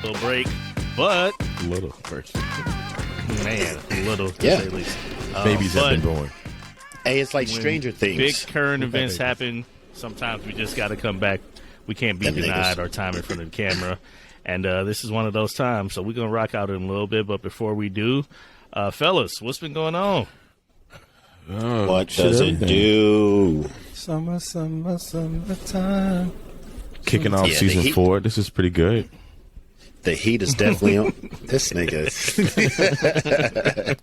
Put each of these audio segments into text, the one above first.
little break, but Little first. man, little to Yeah. say the least. Babies have but been born. Hey, it's like when Stranger Things. Big current events happen. Sometimes we just got to come back. We can't be Them denied niggas. our time in front of the camera. And this is one of those times. So we're going to rock out in a little bit. But before we do, fellas, what's been going on? What does it do? Summertime. Kicking off Yeah, the season heat. 4. This is pretty good. The heat is definitely on. This nigga.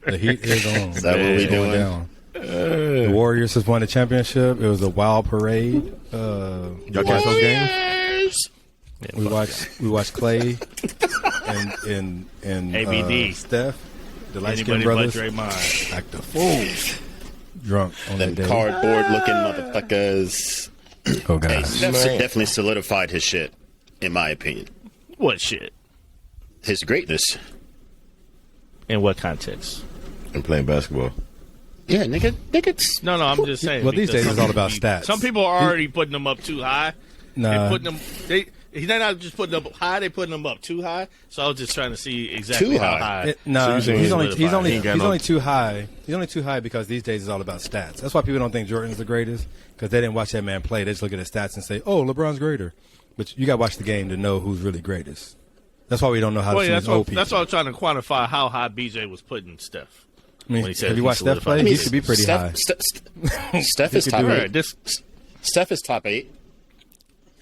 The heat is on. Is that what we It's going doing? down. The Warriors has won the championship. It was a wild parade. Y'all catch those games? We watched Clay and ABD. Steph, the light skinned Anybody but brothers, Draymond. act the fools, drunk on Them that day. cardboard looking motherfuckers. Oh Hey, god, Steph definitely solidified his shit, in my opinion. What shit? His greatness. In what context? And playing basketball. Yeah, nigga. No, I'm just saying. Well, these because days it's some all about people- stats. Some people are already putting them up too high. nah. They're putting them. They're not just putting them up high. They're putting them up too high. So I was just trying to see exactly Too how high. high. Nah, So you're saying he's only He ain't got no- too high. He's only too high because these days it's all about stats. That's why people don't think Jordan's the greatest because they didn't watch that man play. They just look at his stats and say, "Oh, LeBron's greater." But you got to watch the game to know who's really greatest. That's why we don't know how to Well, see yeah, these old people. that's why I'm trying to quantify how high BJ was putting Steph. I mean, when he said have you he watched Steph solidified play? He his- used to be pretty high. Steph is He could top do All it. 8. right, this Steph is top 8.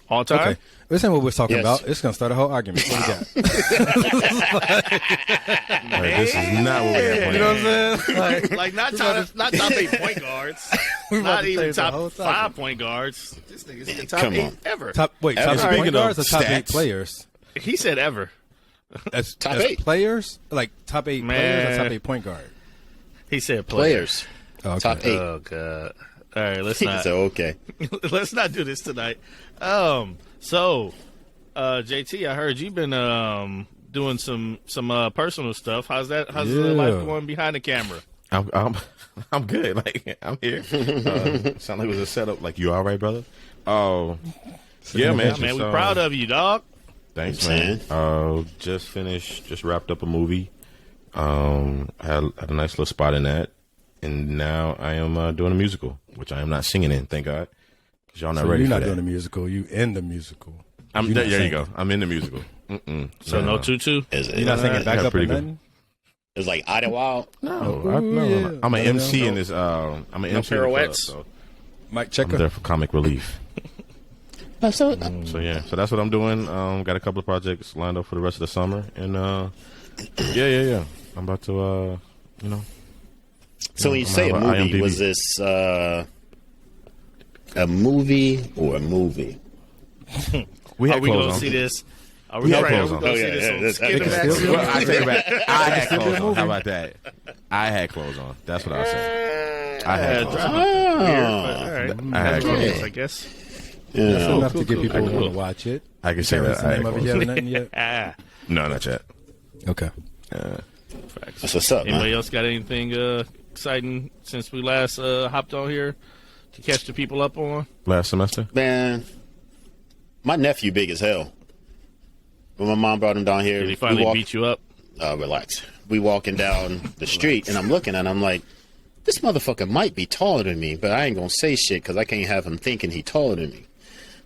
all time. Okay, this ain't what we're talking Yes. about. It's gonna start a whole argument. What we got? All right, this is not what we have planned. You know what I'm saying? Like not top 8 point guards, about not to even change the top whole 5 topic. point guards. This nigga's the top Come 8 on. ever. Top Speaking point of guards or top 8 stats. players? He said ever. As Top as 8. players, like top 8 players Man. or top 8 point guard. He said players. Players. Oh, okay. Top 8. Oh god. All right, let's He not. said, okay. Let's not do this tonight. So, JT, I heard you've been doing some personal stuff. How's that? How's the life going behind the camera? I'm good. Like I'm here. Sound like it was a setup. Like you all right, brother? Oh, yeah, man. Man, just, we proud of you, dog. Thanks, Man. man. Just wrapped up a movie. Had a nice little spot in that, and now I am doing a musical, which I am not singing in. Thank God, because y'all not So ready you're for not that. doing the musical. You in the musical. I'm You're there. not There you singing. go. I'm in the musical. So no tutu. Is it? You're not singing back Yeah, up or pretty good. nothing. It's like Idlewild. No, Ooh, yeah. I'm an No, MC no. in this. I'm an MC in the club, pirouettes. so Mike I'm Checker. there for comic relief. So yeah, so that's what I'm doing. Got a couple of projects lined up for the rest of the summer, and yeah. I'm about to, So when you I'm say a gonna have a movie, IMDb. was this a movie or a movie? we Are had we clothes going to on. see this? Are we had going clothes on. to see Oh, this yeah, on yeah, Skin that- Max? that- Well, I take it back. I had still be a clothes on. movie. How about that? I had clothes on. That's what I said. I had clothes on. Weird, Oh. but all right. I had That's what it clothes is, on. I guess. Yeah. Enough cool, to get cool, people cool. who want to watch it. I can say Can't that. remember I the had name of it clothes yet. on. Nothing yet. No, not yet. Okay. Facts. That's what's up, Anybody man. else got anything exciting since we last hopped on here to catch the people up on? Last semester. Man, my nephew big as hell. When my mom brought him down here, Did he finally beat you up? Relax. We walking down the street, and I'm looking, and I'm like, this motherfucker might be taller than me, but I ain't gonna say shit because I can't have him thinking he taller than me.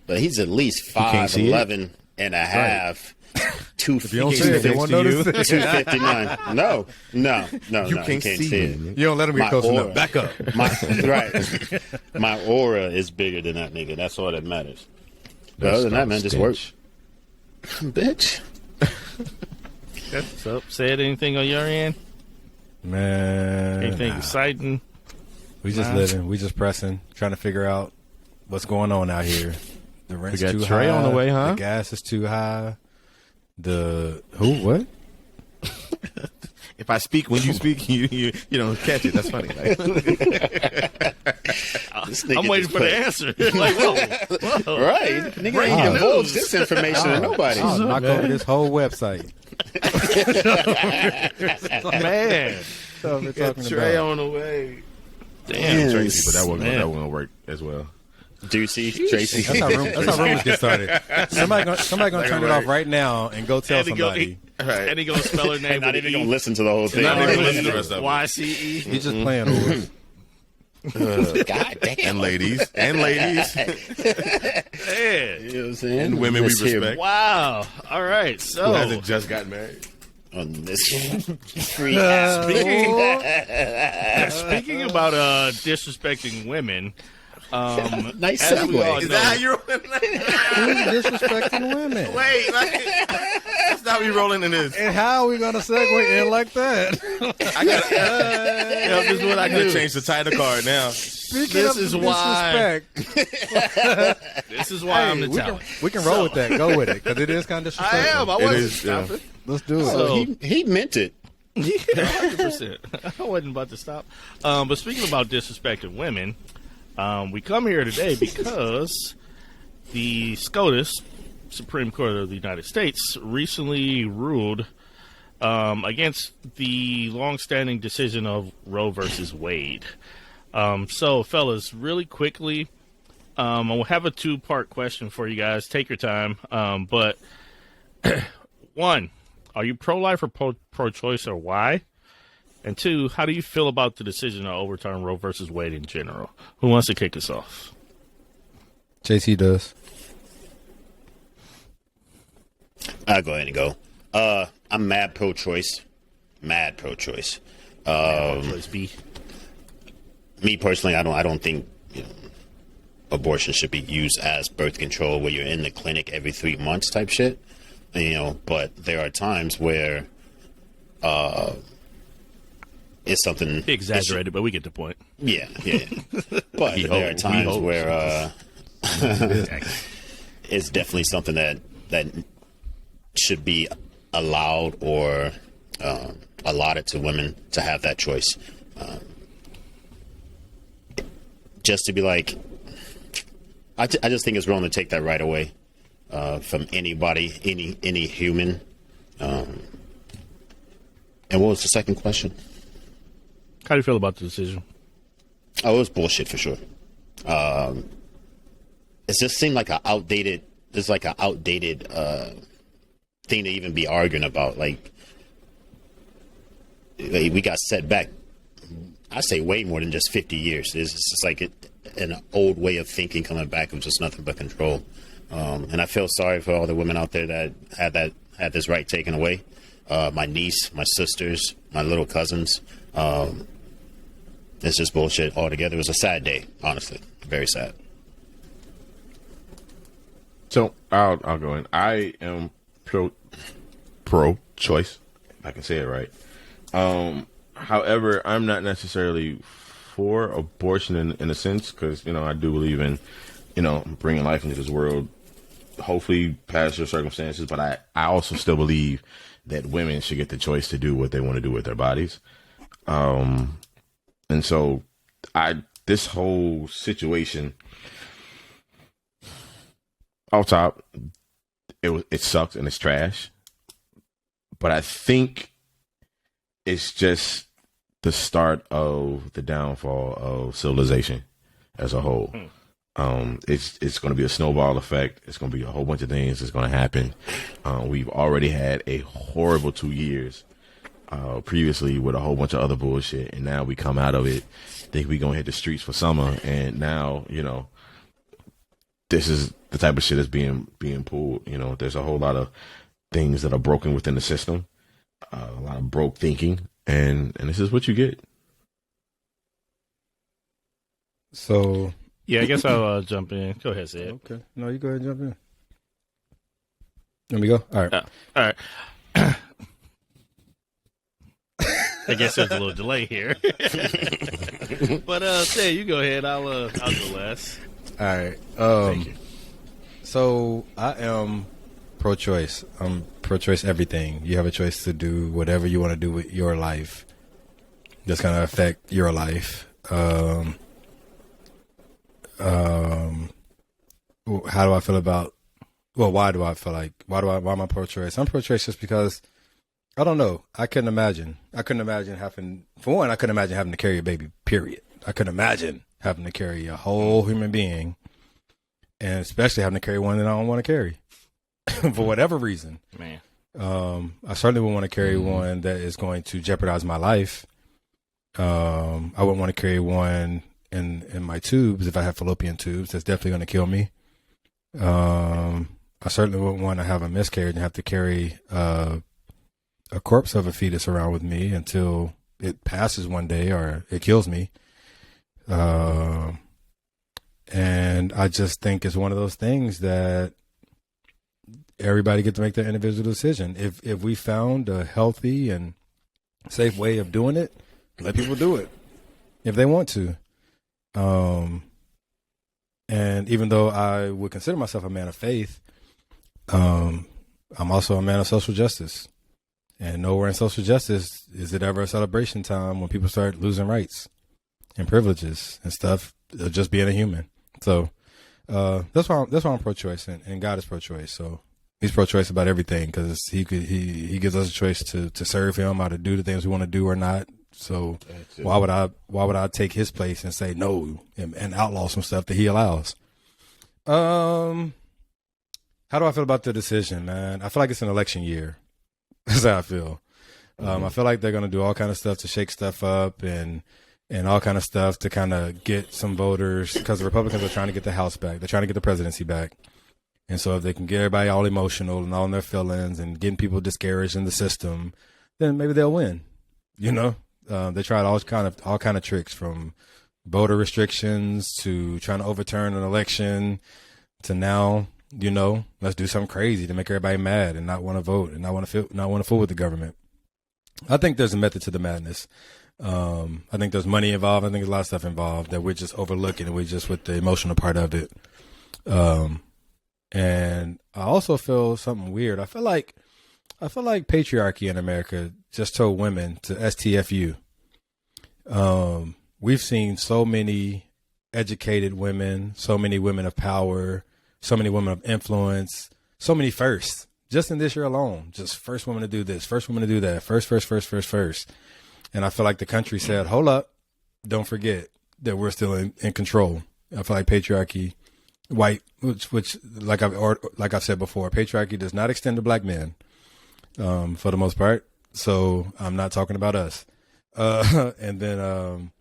But he's at least can't see it? 5'11" and a half, you don't say it, they won't notice it. 259. No, you can't can't see see me. it. You don't let him My get close aura. enough. Back up. Right. My aura is bigger than that nigga. That's all that matters. But other than that, man, just work. Bitch. That's what's up. Said anything on your end? Man, Anything exciting? we just living. We just pressing, trying to figure out what's going on out here. The rent's got too Trey high. on the way, huh? The gas is too high. The who? What? If I speak when you speak, you don't catch it. That's funny. Like, This nigga I'm waiting just for the answer. Like, whoa. Right. Nigga Breaking ain't divulge news. this information to nobody. I'll knock over this whole website. Man. So we're talking Trey about. on the way. Damn. Tracy, but that Man. won't work as well. Ducey, Tracy. That's how rumors get started. Somebody gonna turn it off right now and go tell somebody. And he gonna spell her name. Not even gonna listen to the whole thing. Not even listen to the rest of it. YCE. He's just playing whores. God damn. And ladies. Man. You know what I'm saying? And women we This here respect. Wow. All right. Who So hasn't just gotten married. On this free ass. speaking about disrespecting women, Nice as we all segue. Is know- that how you rolling? Who's disrespecting women? Wait, that's not how we rolling in this. And how are we gonna segue in like that? this is what I I gotta do. change the title card now. Speaking This of is why- disrespect, This is why I'm the we talent. can roll with that. Go with it because it is kind of I disrespectful. am. I It wasn't is, yeah. stopping. Let's do it. So he meant it. Yeah, 100%. I wasn't about to stop. But speaking about disrespecting women, we come here today because the SCOTUS, Supreme Court of the United States, recently ruled against the long-standing decision of Roe versus Wade. So, fellas, really quickly, I'll have a two-part question for you guys. Take your time. But one, are you pro-life or pro-choice, or why? And two, how do you feel about the decision to overturn Roe versus Wade in general? Who wants to kick us off? JT does. I'll go ahead and go. I'm mad pro-choice. Mad pro-choice. Choice B. Me personally, I don't think abortion should be used as birth control where you're in the clinic every 3 months type shit. But there are times where it's something Exaggerated, but we get the point. Yeah. But there are times where it's definitely something that should be allowed or allotted to women to have that choice. Just to be like, I just think it's wrong to take that right away from anybody, any human. And what was the second question? How do you feel about the decision? Oh, it was bullshit for sure. It just seemed like an outdated. It's like an outdated thing to even be arguing about. Like we got set back. I say way more than just 50 years. It's just like an old way of thinking coming back of just nothing but control. And I feel sorry for all the women out there that had this right taken away. My niece, my sisters, my little cousins. It's just bullshit altogether. It was a sad day, honestly. Very sad. So I'll go in. I am pro-choice, if I can say it right. However, I'm not necessarily for abortion in a sense because I do believe in bringing life into this world, hopefully past your circumstances. But I also still believe that women should get the choice to do what they want to do with their bodies. And so this whole situation, off top, it sucks and it's trash. But I think it's just the start of the downfall of civilization as a whole. It's going to be a snowball effect. It's going to be a whole bunch of things that's going to happen. We've already had a horrible 2 years previously with a whole bunch of other bullshit, and now we come out of it, think we gonna hit the streets for summer, and now this is the type of shit that's being pulled. There's a whole lot of things that are broken within the system, a lot of broke thinking, and this is what you get. So Yeah, I guess I'll jump in. Go ahead, Sid. okay, no, you go ahead and jump in. Let me go. All right. All right. I guess there's a little delay here. But Sid, you go ahead. I'll go last. All right. Thank you. So I am pro-choice. I'm pro-choice everything. You have a choice to do whatever you want to do with your life. That's going to affect your life. How do I feel about? Well, why do I feel like? Why am I pro-choice? I'm pro-choice just because I don't know. I couldn't imagine having. For one, I couldn't imagine having to carry a baby. Period. I couldn't imagine having to carry a whole human being and especially having to carry one that I don't want to carry for whatever reason. Man. I certainly wouldn't want to carry one that is going to jeopardize my life. I wouldn't want to carry one in my tubes if I have fallopian tubes. That's definitely going to kill me. I certainly wouldn't want to have a miscarriage and have to carry a corpse of a fetus around with me until it passes one day or it kills me. And I just think it's one of those things that everybody get to make their individual decision. If we found a healthy and safe way of doing it, let people do it if they want to. And even though I would consider myself a man of faith, I'm also a man of social justice. And nowhere in social justice is it ever a celebration time when people start losing rights and privileges and stuff of just being a human. So that's why I'm pro-choice, and God is pro-choice. So he's pro-choice about everything because he gives us a choice to serve him, how to do the things we want to do or not. So why would I take his place and say no and outlaw some stuff that he allows? How do I feel about the decision, man? I feel like it's an election year. That's how I feel. I feel like they're going to do all kind of stuff to shake stuff up and all kind of stuff to kind of get some voters, because the Republicans are trying to get the House back. They're trying to get the presidency back. And so if they can get everybody all emotional and all in their feelings and getting people discouraged in the system, then maybe they'll win. You know, they tried all kind of tricks, from voter restrictions to trying to overturn an election to now, you know, let's do something crazy to make everybody mad and not want to vote and not want to fool with the government. I think there's a method to the madness. I think there's money involved. I think there's a lot of stuff involved that we're just overlooking, and we're just with the emotional part of it. And I also feel something weird. I feel like patriarchy in America just told women to STFU. We've seen so many educated women, so many women of power, so many women of influence, so many firsts. Just in this year alone, just first woman to do this, first woman to do that, first. And I feel like the country said, hold up, don't forget that we're still in control. I feel like patriarchy, which like I've said before, patriarchy does not extend to black men, for the most part. So I'm not talking about us. And then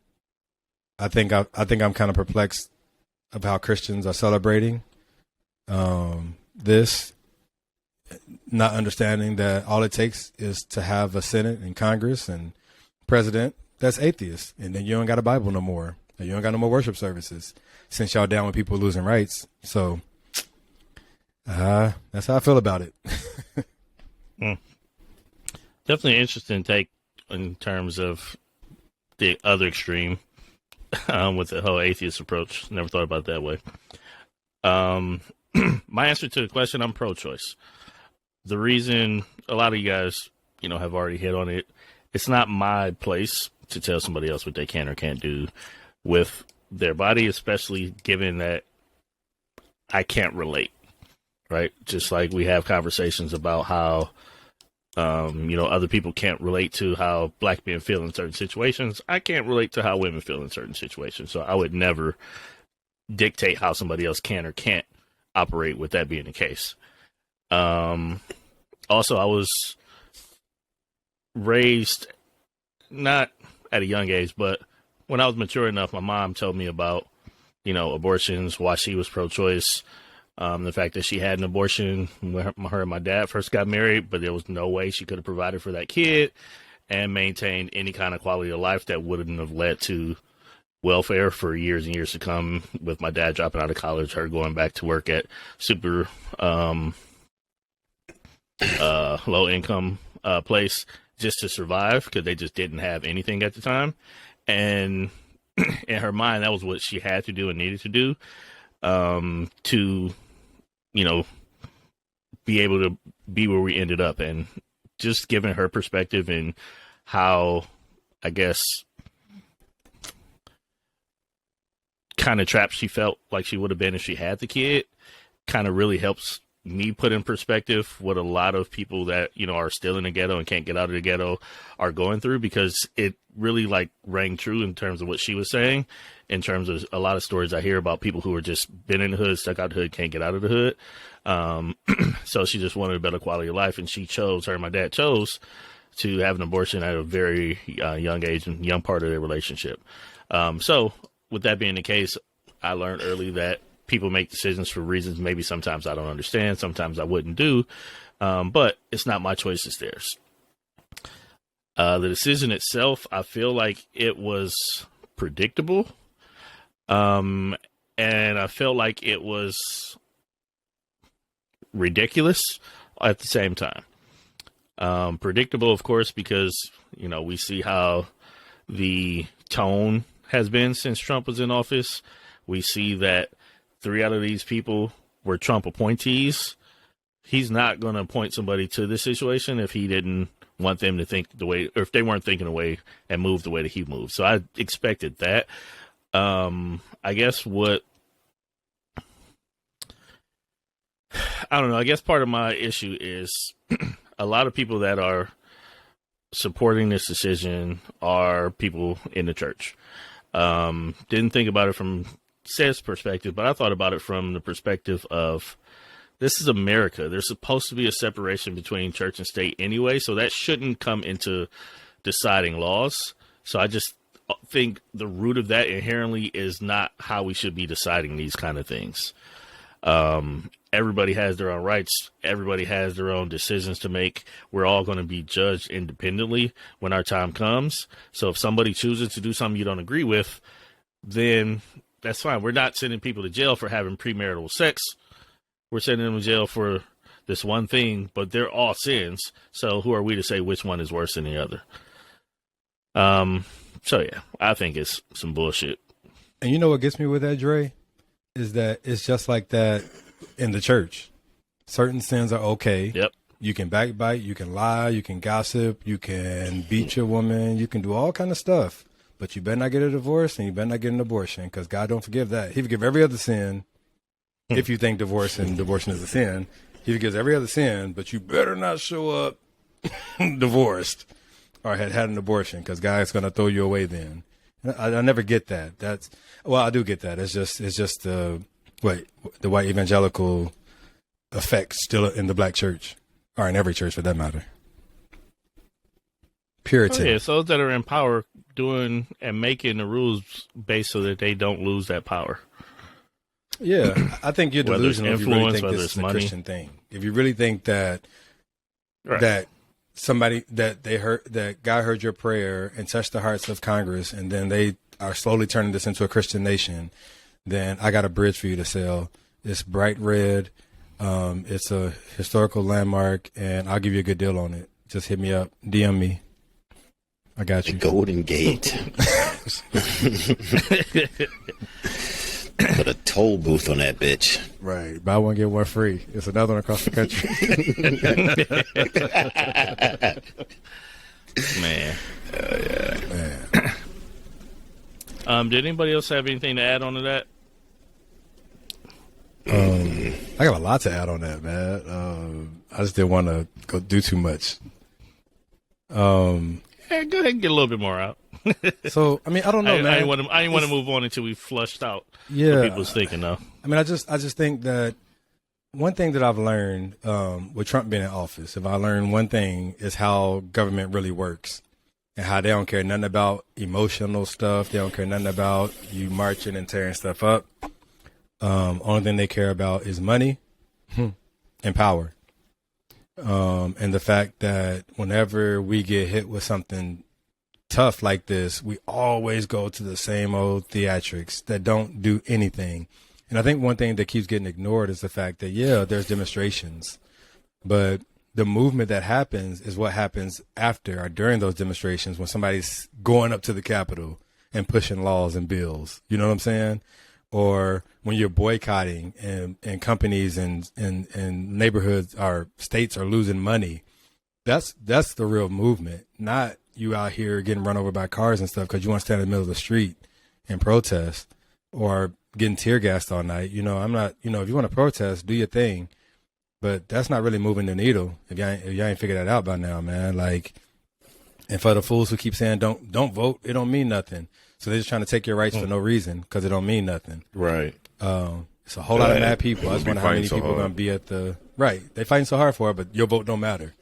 I think I'm kind of perplexed of how Christians are celebrating this, not understanding that all it takes is to have a Senate and Congress and president that's atheist, and then you don't got a Bible no more, and you don't got no more worship services, since y'all down with people losing rights. So that's how I feel about it. Definitely an interesting take in terms of the other extreme with the whole atheist approach. Never thought about it that way. My answer to the question, I'm pro-choice. The reason, a lot of you guys, you know, have already hit on it. It's not my place to tell somebody else what they can or can't do with their body, especially given that I can't relate, right? Just like we have conversations about how, you know, other people can't relate to how black men feel in certain situations. I can't relate to how women feel in certain situations. So I would never dictate how somebody else can or can't operate with that being the case. Also, I was raised not at a young age, but when I was mature enough, my mom told me about, you know, abortions, why she was pro-choice, the fact that she had an abortion when her and my dad first got married, but there was no way she could have provided for that kid and maintained any kind of quality of life that wouldn't have led to welfare for years and years to come, with my dad dropping out of college, her going back to work at super low income place just to survive, because they just didn't have anything at the time. And in her mind, that was what she had to do and needed to do to, you know, be able to be where we ended up. And just given her perspective and how, I guess, kind of trapped she felt like she would have been if she had the kid, kind of really helps me put in perspective what a lot of people that, you know, are still in the ghetto and can't get out of the ghetto are going through, because it really like rang true in terms of what she was saying, in terms of a lot of stories I hear about people who are just been in the hood, stuck out the hood, can't get out of the hood. So she just wanted a better quality of life, and her and my dad chose to have an abortion at a very young age and young part of their relationship. So with that being the case, I learned early that people make decisions for reasons maybe sometimes I don't understand, sometimes I wouldn't do, but it's not my choice, it's theirs. The decision itself, I feel like it was predictable, and I felt like it was ridiculous at the same time. Predictable, of course, because, you know, we see how the tone has been since Trump was in office. We see that 3 out of these people were Trump appointees. He's not going to appoint somebody to this situation if he didn't want them to think the way, or if they weren't thinking the way and move the way that he moved. So I expected that. I guess I guess part of my issue is a lot of people that are supporting this decision are people in the church. Didn't think about it from Seth's perspective, but I thought about it from the perspective of, this is America. There's supposed to be a separation between church and state anyway, so that shouldn't come into deciding laws. So I just think the root of that inherently is not how we should be deciding these kind of things. Everybody has their own rights. Everybody has their own decisions to make. We're all going to be judged independently when our time comes. So if somebody chooses to do something you don't agree with, then that's fine. We're not sending people to jail for having premarital sex. We're sending them to jail for this one thing, but they're all sins. So who are we to say which one is worse than the other? So yeah, I think it's some bullshit. And you know what gets me with that, Dre, is that it's just like that in the church. Certain sins are okay. Yep. You can backbite, you can lie, you can gossip, you can beat your woman, you can do all kind of stuff. But you better not get a divorce, and you better not get an abortion, because God don't forgive that. He forgive every other sin. If you think divorce and abortion is a sin, he forgives every other sin, but you better not show up divorced or had an abortion, because God's going to throw you away then. I never get that. I do get that. It's just the white evangelical effect still in the black church, or in every church for that matter. Puritan. Oh, yeah, so those that are in power doing and making the rules based so that they don't lose that power. Yeah, I think you're delusional if you really think whether this it's is a money. Christian thing. If you really think that Right. that somebody that God heard your prayer and touched the hearts of Congress, and then they are slowly turning this into a Christian nation, then I got a bridge for you to sell. It's bright red. It's a historical landmark, and I'll give you a good deal on it. Just hit me up, DM me. I got The you. Golden Gate. Put a toll booth on that bitch. Right. Buy one, get one free. It's another one across the country. Man. Man. Did anybody else have anything to add on to that? I got a lot to add on that, man. I just didn't want to go do too much. Yeah, go ahead and get a little bit more out. So, I mean, I don't know, man. I didn't want to move on until we flushed out Yeah. what people was thinking, though. I mean, I just think that one thing that I've learned with Trump being in office, if I learned one thing, is how government really works, and how they don't care nothing about emotional stuff. They don't care nothing about you marching and tearing stuff up. Only thing they care about is money and power. And the fact that whenever we get hit with something tough like this, we always go to the same old theatrics that don't do anything. And I think one thing that keeps getting ignored is the fact that, yeah, there's demonstrations, but the movement that happens is what happens after or during those demonstrations, when somebody's going up to the Capitol and pushing laws and bills. You know what I'm saying? Or when you're boycotting and companies and neighborhoods or states are losing money. That's the real movement, not you out here getting run over by cars and stuff because you want to stand in the middle of the street and protest, or getting tear gassed all night. You know, I'm not, if you want to protest, do your thing. but that's not really moving the needle. If y'all ain't figured that out by now, man. Like, and for the fools who keep saying don't vote, it don't mean nothing. So they're just trying to take your rights for no reason because it don't mean nothing. Right. It's a whole lot of mad people. I just wonder how many people are going to be at the right. They fighting so hard for it, but your vote don't matter.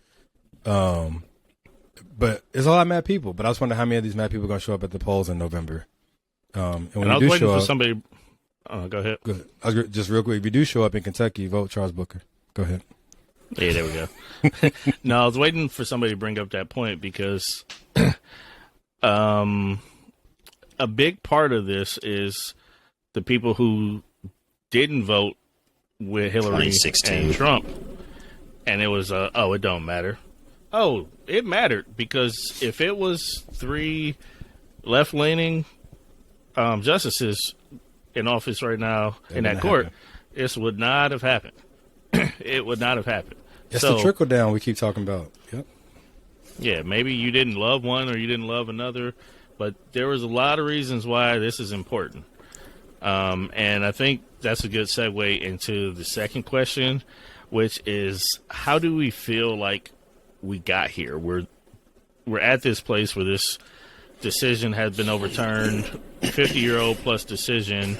But there's a lot of mad people. But I just wonder how many of these mad people are going to show up at the polls in November. And when I you was do waiting show for up, somebody. Go ahead. good. Just real quick, if you do show up in Kentucky, vote Charles Booker. Go ahead. Yeah, there we go. No, I was waiting for somebody to bring up that point because a big part of this is the people who didn't vote with Hillary 2016. and Trump. And it was, it don't matter. Oh, it mattered because if it was 3 left-leaning justices in office right now in that court, this would not have happened. It would not have happened. It's the trickle down we keep talking about. Yep. Yeah, maybe you didn't love one or you didn't love another, but there was a lot of reasons why this is important. And I think that's a good segue into the second question, which is how do we feel like we got here? We're at this place where this decision has been overturned, 50-year-old plus decision,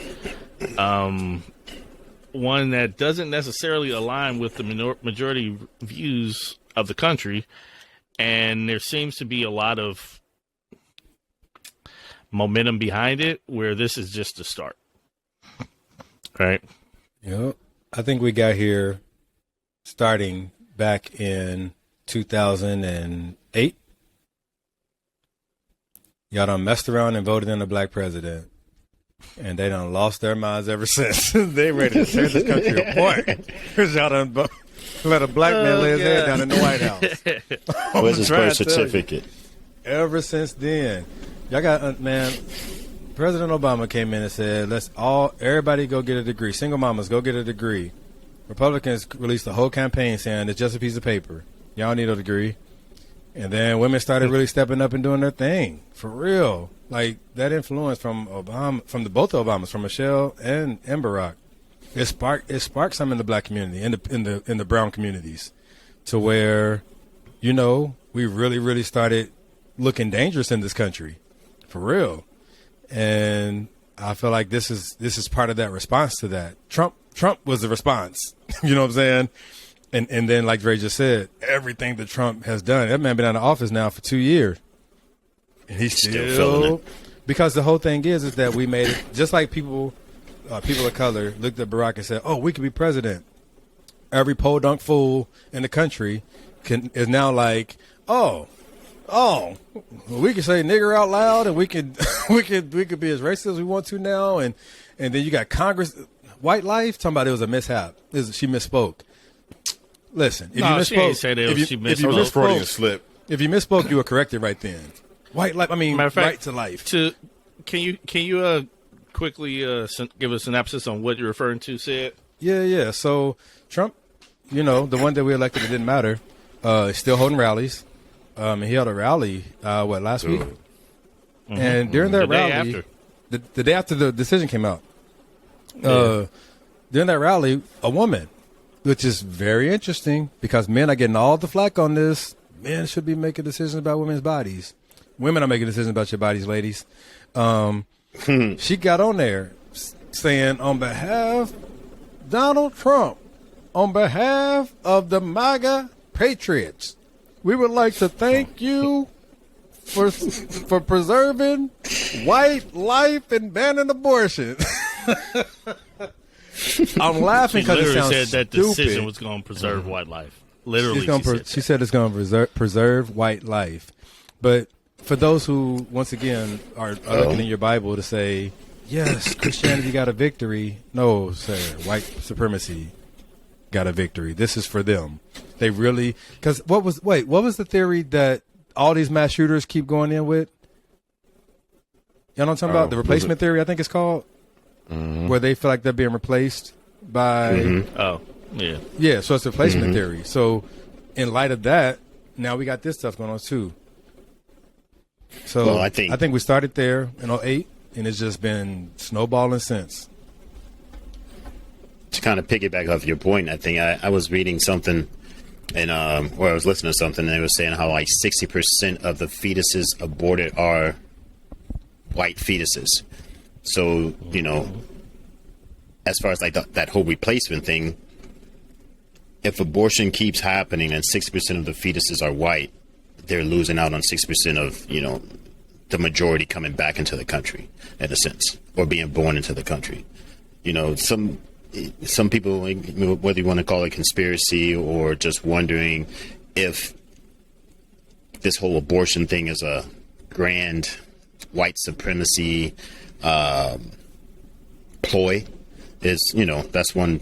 one that doesn't necessarily align with the majority views of the country, and there seems to be a lot of momentum behind it where this is just the start. Right? Yep. I think we got here starting back in 2008. Y'all done messed around and voted in a black president. And they done lost their minds ever since. They ready to tear this country apart. Because y'all done let a black man lay his head down in the White House. Where's his birth certificate? Ever since then. Y'all got, man, President Obama came in and said, everybody go get a degree. Single mamas, go get a degree. Republicans released a whole campaign saying it's just a piece of paper. Y'all don't need a degree. And then women started really stepping up and doing their thing. For real. Like, that influence from Obama, from both Obamas, from Michelle and Barack, it sparked some in the black community, in the brown communities, to where, we really, really started looking dangerous in this country. For real. And I feel like this is part of that response to that. Trump was the response. You know what I'm saying? And then, like Dre just said, everything that Trump has done, that man been out of office now for 2 years. And he's still feeling it. Because the whole thing is that we made it, just like people of color looked at Barack and said, oh, we could be president. Every podunk fool in the country is now like, oh, we can say nigger out loud, and we could be as racist as we want to now, and then you got Congress, white life talking about it was a mishap. She misspoke. Listen, if you misspoke, if you misspoke, you were corrected right then. White life, right to life. Can you quickly give a synopsis on what you're referring to, Sid? Yeah. So Trump, the one that we elected, it didn't matter. Is still holding rallies. And he held a rally, last week? Mm-hmm. And during that rally, the day after the decision came out, during that rally, a woman, which is very interesting because men are getting all the flack on this. Men should be making decisions about women's bodies. Women are making decisions about your bodies, ladies. She got on there saying, on behalf Donald Trump, on behalf of the MAGA patriots, we would like to thank you for preserving white life and banning abortion. I'm laughing because it sounds said that stupid. decision was going to preserve white life. Literally, she said it's going to preserve white life. But for those who, once again, are looking in your Bible to say, yes, Christianity got a victory. No, sir, white supremacy got a victory. This is for them. They really, because what was the theory that all these mass shooters keep going in with? You know what I'm talking about? The replacement theory, I think it's called, where they feel like they're being replaced by. Mm-hmm. Oh, yeah. Yeah, so it's a replacement theory. So in light of that, now we got this stuff going on too. So I think we started there in 2008, and it's just been snowballing since. kind of piggyback off your point, I think I was reading something, and or I was listening to something, and they were saying how like 60% of the fetuses aborted are white fetuses. So, you know, as far as like that whole replacement thing, if abortion keeps happening and 60% of the fetuses are white, they're losing out on 60% of, you know, the majority coming back into the country, in a sense, or being born into the country. You know, some people, whether you want to call it conspiracy or just wondering if this whole abortion thing is a grand white supremacy ploy, is, you know, that's one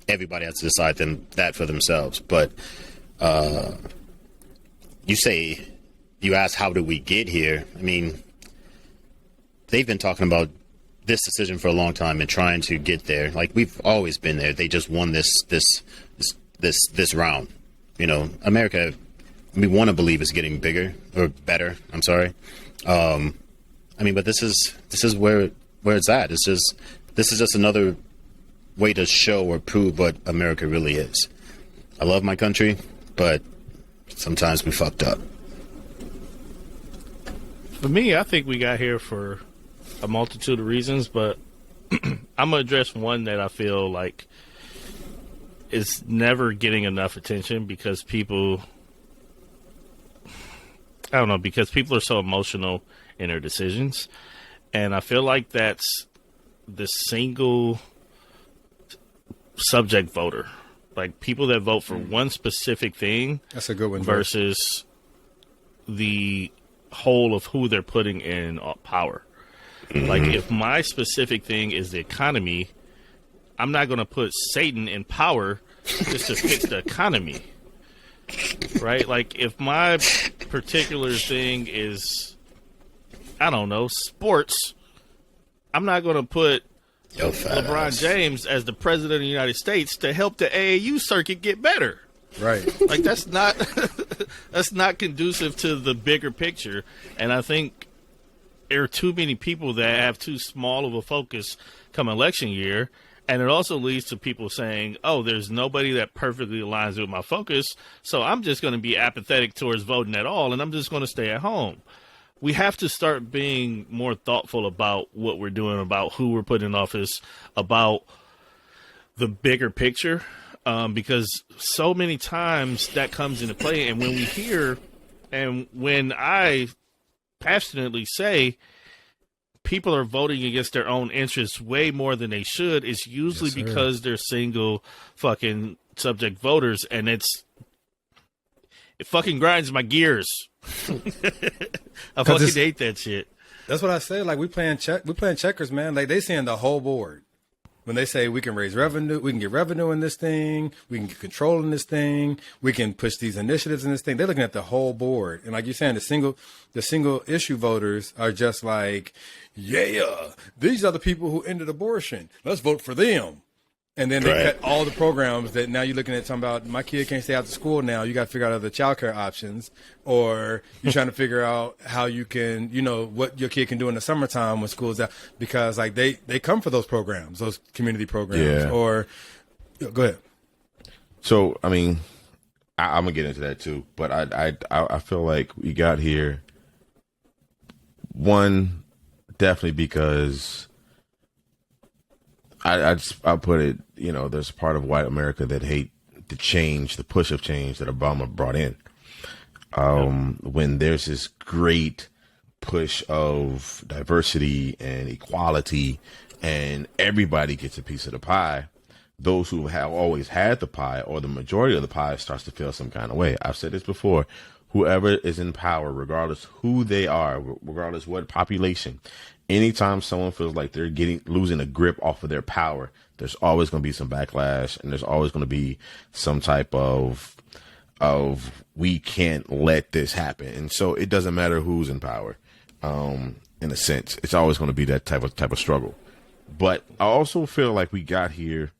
everybody has to decide that for themselves. But you ask, how did we get here? I mean, they've been talking about this decision for a long time and trying to get there. Like, we've always been there. They just won this round. You know, America, we want to believe, is getting bigger or better. I'm sorry. I mean, but this is where it's at. This is just another way to show or prove what America really is. I love my country, but sometimes we fucked up. For me, I think we got here for a multitude of reasons, but I'm going to address one that I feel like is never getting enough attention because people are so emotional in their decisions. And I feel like that's the single subject voter. Like, people that vote for one specific thing. That's a good one. Versus the whole of who they're putting in power. Like, if my specific thing is the economy, I'm not going to put Satan in power just to fix the economy. Right? Like, if my particular thing is, I don't know, sports, I'm not going to put LeBron James as the president of the United States to help the AAU circuit get better. Right. Like, that's not conducive to the bigger picture. And I think there are too many people that have too small of a focus come election year. And it also leads to people saying, oh, there's nobody that perfectly aligns with my focus, so I'm just going to be apathetic towards voting at all, and I'm just going to stay at home. We have to start being more thoughtful about what we're doing, about who we're putting in office, about the bigger picture, because so many times that comes into play. And when we hear, and when I passionately say people are voting against their own interests way more than they should, it's usually because they're single fucking subject voters, and it fucking grinds my gears. I fucking hate that shit. That's what I say. Like, we playing checkers, man. Like, they seeing the whole board. When they say we can raise revenue, we can get revenue in this thing, we can get control in this thing, we can push these initiatives in this thing. They're looking at the whole board. And like you're saying, the single issue voters are just like, yeah, these are the people who ended abortion. Let's vote for them. And then they cut all the programs that now you're looking at talking about, my kid can't stay out of school now. You got to figure out other childcare options, or you're trying to figure out how you can, you know, what your kid can do in the summertime when school's out, because like they come for those programs, those community programs. Yeah. Or go ahead. So, I mean, I'm gonna get into that too, but I feel like we got here, one, definitely because I'll put it, you know, there's part of white America that hate the change, the push of change that Obama brought in. When there's this great push of diversity and equality and everybody gets a piece of the pie, those who have always had the pie, or the majority of the pie, starts to feel some kind of way. I've said this before. Whoever is in power, regardless who they are, regardless what population, anytime someone feels like they're losing a grip off of their power, there's always going to be some backlash, and there's always going to be some type of we can't let this happen. And so it doesn't matter who's in power. In a sense, it's always going to be that type of struggle. But I also feel like we got here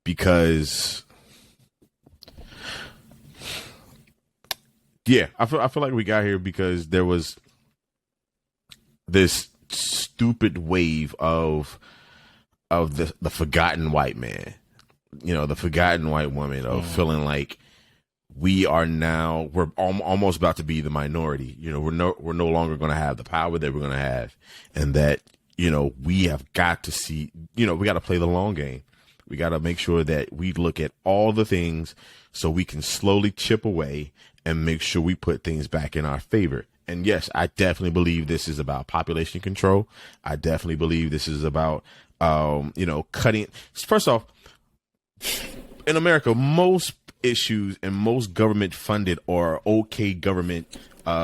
because, I feel like we got here because there was this stupid wave of of the forgotten white man, the forgotten white woman, of feeling like we're almost about to be the minority. We're no longer going to have the power that we're going to have, and that we have got to see. We got to play the long game. We got to make sure that we look at all the things so we can slowly chip away and make sure we put things back in our favor. And yes, I definitely believe this is about population control. I definitely believe this is about, cutting. First off, in America, most issues and most government funded or okay government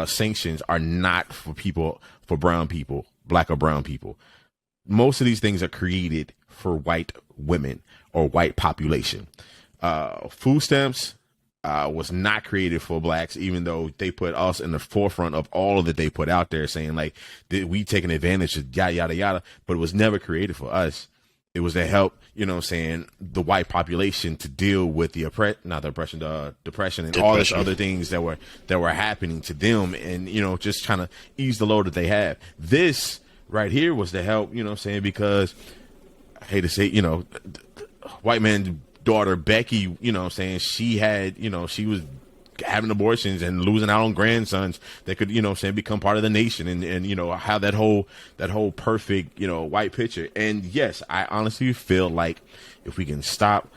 sanctions are not for brown people, black or brown people. Most of these things are created for white women or white population. Food stamps was not created for blacks, even though they put us in the forefront of all of that they put out there, saying like we taking advantage of yada yada yada. But it was never created for us. It was to help, the white population to deal with the depression and all these other things that were happening to them, and just trying to ease the load that they have. This right here was to help, because I hate to say, white man's daughter Becky, she had, she was having abortions and losing out on grandsons that could, become part of the nation, and have that whole perfect, white picture. And yes, I honestly feel like if we can stop,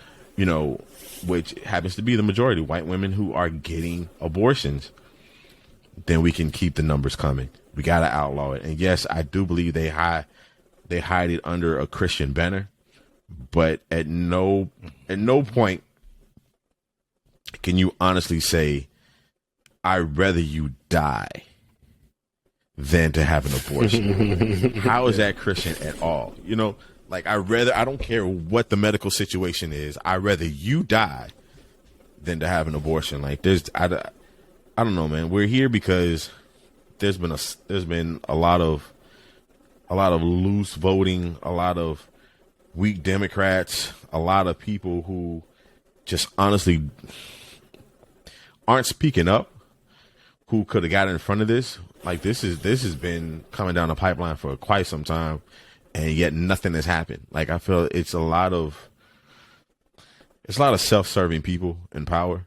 which happens to be the majority, white women who are getting abortions, then we can keep the numbers coming. We got to outlaw it. And yes, I do believe they hide it under a Christian banner, but at no point can you honestly say, I'd rather you die than to have an abortion. How is that Christian at all? Like I don't care what the medical situation is. I'd rather you die than to have an abortion. Like I don't know, man. We're here because there's been a lot of loose voting, a lot of weak Democrats, a lot of people who just honestly aren't speaking up, who could have got in front of this. Like this has been coming down the pipeline for quite some time, and yet nothing has happened. Like I feel it's a lot of self-serving people in power,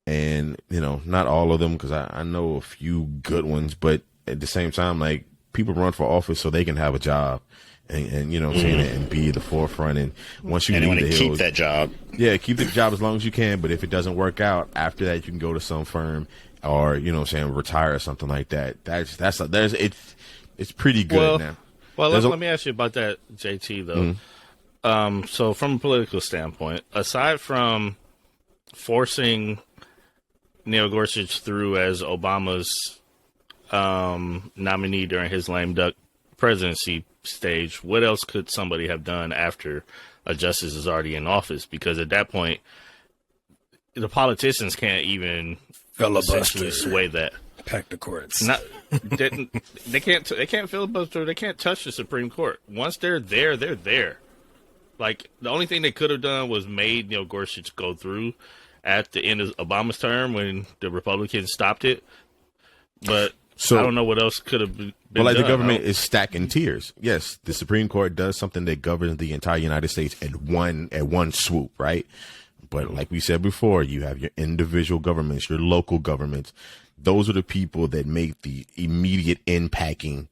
and not all of them, because I know a few good ones, but at the same time, like people run for office so they can have a job. And what I'm saying, and be the forefront. And once you want to keep that job, keep the job as long as you can. But if it doesn't work out after that, you can go to some firm or retire or something like that. It's pretty good now. Well, let me ask you about that, JT. Though, so from a political standpoint, aside from forcing Neil Gorsuch through as Obama's nominee during his lame duck presidency stage, what else could somebody have done after a justice is already in office? Because at that point, the politicians can't even essentially sway that. Pack the courts. They can't filibuster. They can't touch the Supreme Court. Once they're there, they're there. Like the only thing they could have done was made Neil Gorsuch go through at the end of Obama's term when the Republicans stopped it. But I don't know what else could have been done. The government is stacking tiers. Yes, the Supreme Court does something that governs the entire United States at one swoop, right? But like we said before, you have your individual governments, your local governments. Those are the people that make the immediate impacting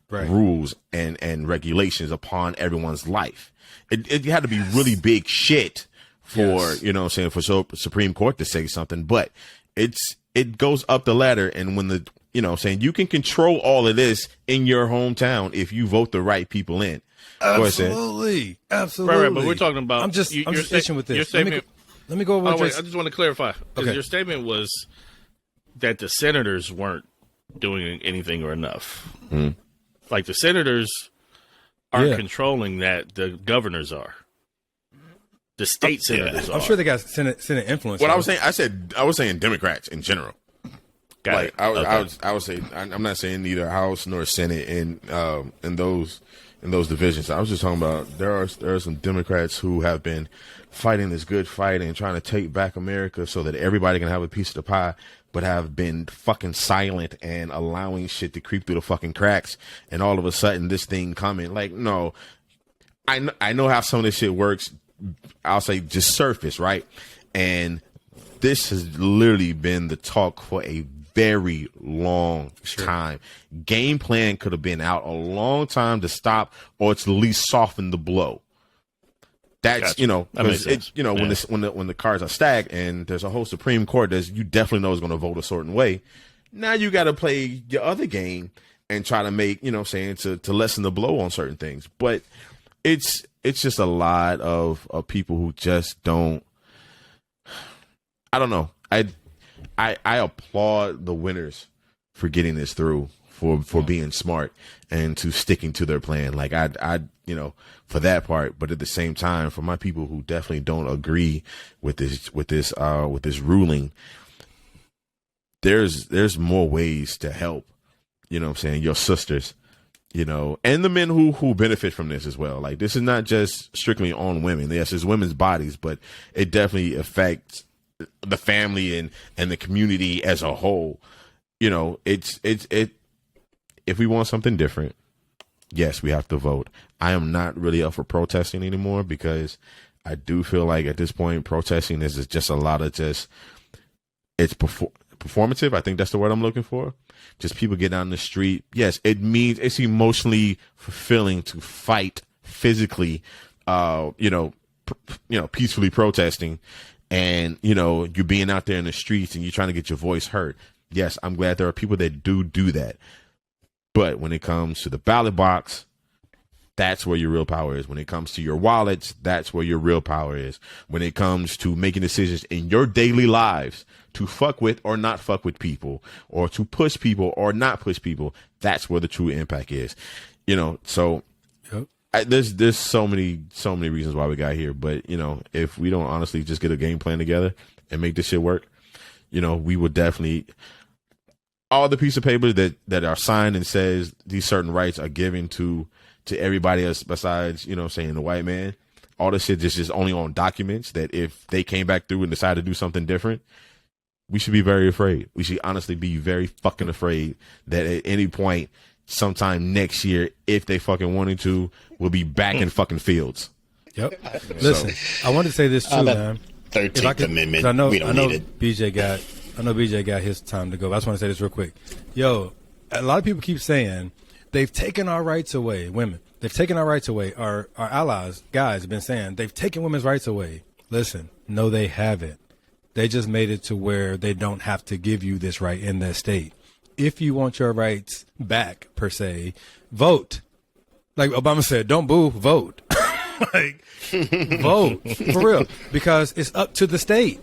rules and regulations upon everyone's life. It had to be really big shit for, for Supreme Court to say something, but it goes up the ladder. And when you can control all of this in your hometown if you vote the right people in. Absolutely. Right, but we're talking about. I'm just itching with this. Your statement, let me go over. I just want to clarify, because your statement was that the senators weren't doing anything or enough. Like the senators aren't controlling that; the governors are. The state senators are. I'm sure they got Senate influence. What I was saying Democrats in general. I would say I'm not saying neither House nor Senate in those divisions. I was just talking about there are some Democrats who have been fighting this good fight and trying to take back America so that everybody can have a piece of the pie, but have been fucking silent and allowing shit to creep through the fucking cracks. And all of a sudden, this thing coming, like, no, I know how some of this shit works. I'll say just surface, right? And this has literally been the talk for a very long time. Game plan could have been out a long time to stop, or to at least soften the blow. That's Gotcha. That makes sense. When the cards are stacked and there's a whole Supreme Court that you definitely know is going to vote a certain way. Now you got to play your other game and try to make to lessen the blow on certain things. But it's just a lot of people who just don't. I don't know. I applaud the winners for getting this through, for being smart and to sticking to their plan. Like I for that part, but at the same time, for my people who definitely don't agree with this ruling, there's more ways to help. You know what I'm saying? Your sisters, and the men who benefit from this as well. Like, this is not just strictly on women. Yes, it's women's bodies, but it definitely affects the family and the community as a whole. If we want something different, yes, we have to vote. I am not really up for protesting anymore, because I do feel like at this point, protesting is just a lot of it's performative. I think that's the word I'm looking for. Just people get down the street. Yes, it means it's emotionally fulfilling to fight physically, peacefully protesting, and you're being out there in the streets and you're trying to get your voice heard. Yes, I'm glad there are people that do that. But when it comes to the ballot box, that's where your real power is. When it comes to your wallets, that's where your real power is. When it comes to making decisions in your daily lives to fuck with or not fuck with people, or to push people or not push people, that's where the true impact is. So there's so many reasons why we got here. But, if we don't honestly just get a game plan together and make this shit work, we would definitely, all the piece of paper that are signed and says these certain rights are given to everybody else besides, saying the white man, all this shit just only on documents that if they came back through and decided to do something different, we should be very afraid. We should honestly be very fucking afraid that at any point, sometime next year, if they fucking wanted to, we'll be back in fucking fields. Yep. Listen, I wanted to say this too, man. 13th Amendment. I know we don't need it. BJ got his time to go. I just want to say this real quick. Yo, a lot of people keep saying they've taken our rights away, women. They've taken our rights away. Our allies, guys, have been saying they've taken women's rights away. Listen, no, they haven't. They just made it to where they don't have to give you this right in that state. If you want your rights back, per se, vote. Like Obama said, don't boo, vote. Vote, for real. Because it's up to the state.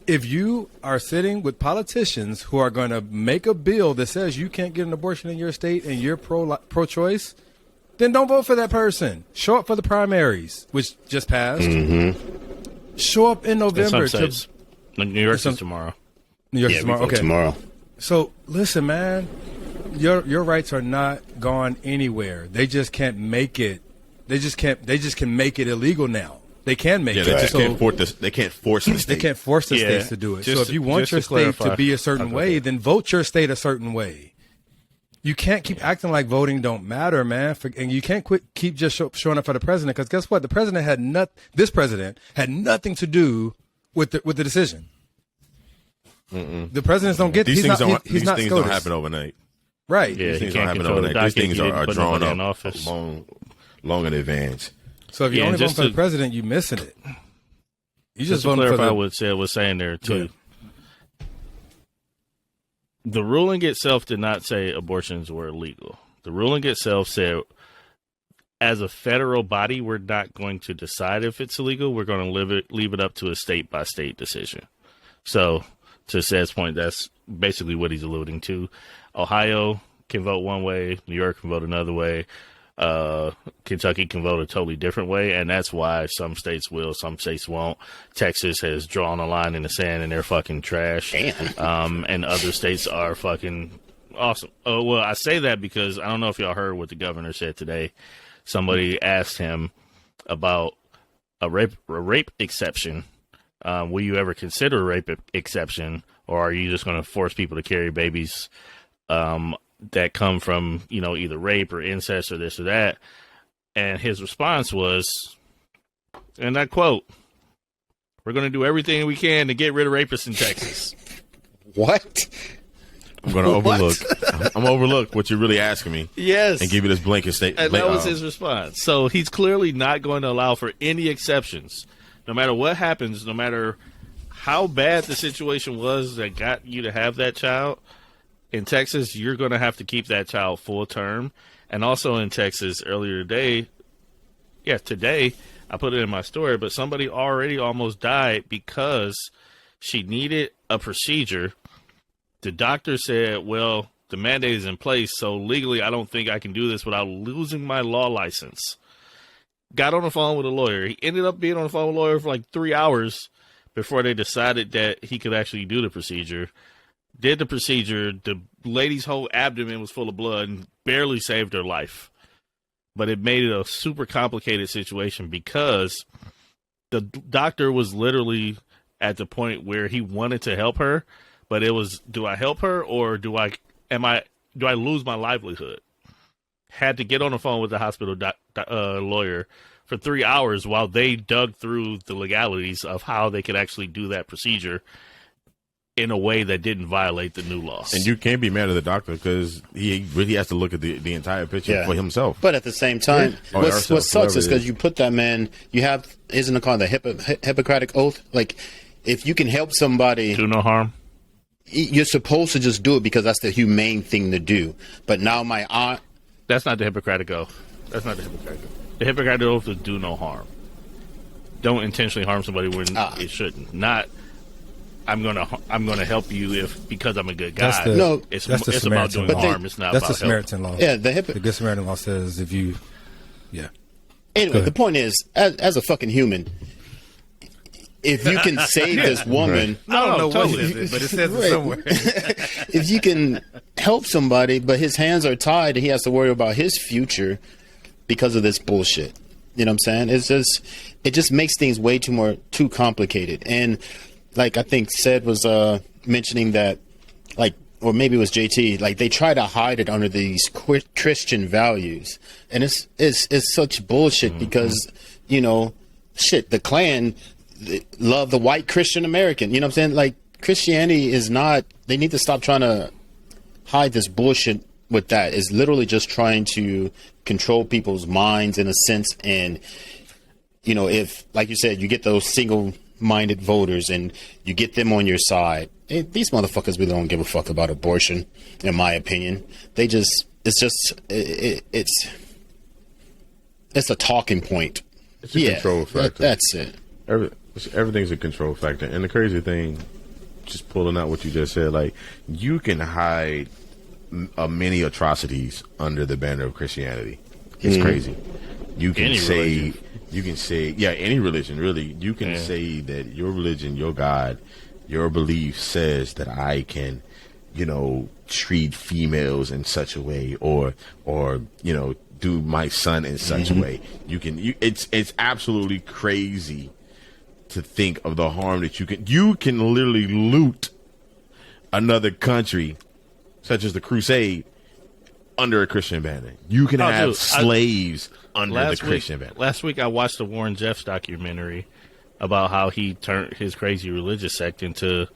If you are sitting with politicians who are going to make a bill that says you can't get an abortion in your state and you're pro-choice, then don't vote for that person. Show up for the primaries, which just passed. Mm-hmm. Show up in November. New York is tomorrow. New York is tomorrow. Okay. Tomorrow. So listen, man, your rights are not gone anywhere. They just can't make it. They just can make it illegal now. They can make it. They just can't force this. They can't force the state. They can't force the states to do it. So if you want your state to be a certain way, then vote your state a certain way. You can't keep acting like voting don't matter, man. And you can't keep just showing up for the president, because guess what? The president this president had nothing to do with the decision. Mm-mm. The presidents don't get these things. These things don't happen overnight. Right. Yeah, these things don't happen overnight. These things are drawn up long in advance. So if you're only voting for the president, you're missing it. You just voting for what Sid was saying there too. Yeah. The ruling itself did not say abortions were illegal. The ruling itself said, as a federal body, we're not going to decide if it's illegal. We're going to leave it up to a state-by-state decision. So, to Sid's point, that's basically what he's alluding to. Ohio can vote one way. New York can vote another way. Kentucky can vote a totally different way, and that's why some states will, some states won't. Texas has drawn a line in the sand, and they're fucking trash. And other states are fucking awesome. Oh, well, I say that because I don't know if y'all heard what the governor said today. Somebody asked him about a rape exception. Will you ever consider a rape exception, or are you just going to force people to carry babies that come from, either rape or incest or this or that? And his response was, and I quote, "We're going to do everything we can to get rid of rapists in Texas." What? I'm going to overlook. I'm overlook what you're really asking me. Yes. And give you this blanket statement. And that was his response. So he's clearly not going to allow for any exceptions. No matter what happens, no matter how bad the situation was that got you to have that child, in Texas, you're going to have to keep that child full term. And also in Texas, earlier today, I put it in my story, but somebody already almost died because she needed a procedure. The doctor said, well, the mandate is in place, so legally I don't think I can do this without losing my law license. Got on the phone with a lawyer. He ended up being on the phone with a lawyer for like 3 hours before they decided that he could actually do the procedure. Did the procedure. The lady's whole abdomen was full of blood and barely saved her life. But it made it a super complicated situation because the doctor was literally at the point where he wanted to help her, but it was, do I help her or do I lose my livelihood? Had to get on the phone with the hospital lawyer for 3 hours while they dug through the legalities of how they could actually do that procedure in a way that didn't violate the new laws. And you can't be mad at the doctor because he really has to look at the entire picture for himself. But at the same time, what sucks is because you put that man, isn't it called the Hippocratic Oath? Like, if you can help somebody, do no harm. You're supposed to just do it because that's the humane thing to do. But now my aunt... That's not the Hippocratic Oath. That's not the Hippocratic Oath. The Hippocratic Oath is do no harm. Don't intentionally harm somebody when it shouldn't. Not, I'm gonna help you because I'm a good guy. It's about doing harm. It's not about the Samaritan law. Yeah, the Good Samaritan law says if you... Yeah. Anyway, the point is, as a fucking human... If you can save this woman, I don't know what it is, but it says it somewhere. If you can help somebody, but his hands are tied and he has to worry about his future because of this bullshit. You know what I'm saying? It just makes things way too complicated. And like I think Sed was mentioning that, like, or maybe it was JT, like they try to hide it under these Christian values, and it's such bullshit because the Klan love the white Christian American. You know what I'm saying? Like, Christianity is not... They need to stop trying to hide this bullshit with that. It's literally just trying to control people's minds in a sense. And, if, like you said, you get those single-minded voters and you get them on your side, these motherfuckers really don't give a fuck about abortion, in my opinion. They just... It's a talking point. It's a control factor. That's it. Everything's a control factor. And the crazy thing, just pulling out what you just said, like, you can hide many atrocities under the banner of Christianity. It's crazy. You can say, any religion, really. You can say that your religion, your God, your belief says that I can, treat females in such a way or do my son in such a way. It's absolutely crazy to think of the harm that you can literally loot another country such as the Crusade under a Christian banner. You can have slaves under the Christian banner. Last week I watched the Warren Jeffs documentary about how he turned his crazy religious sect into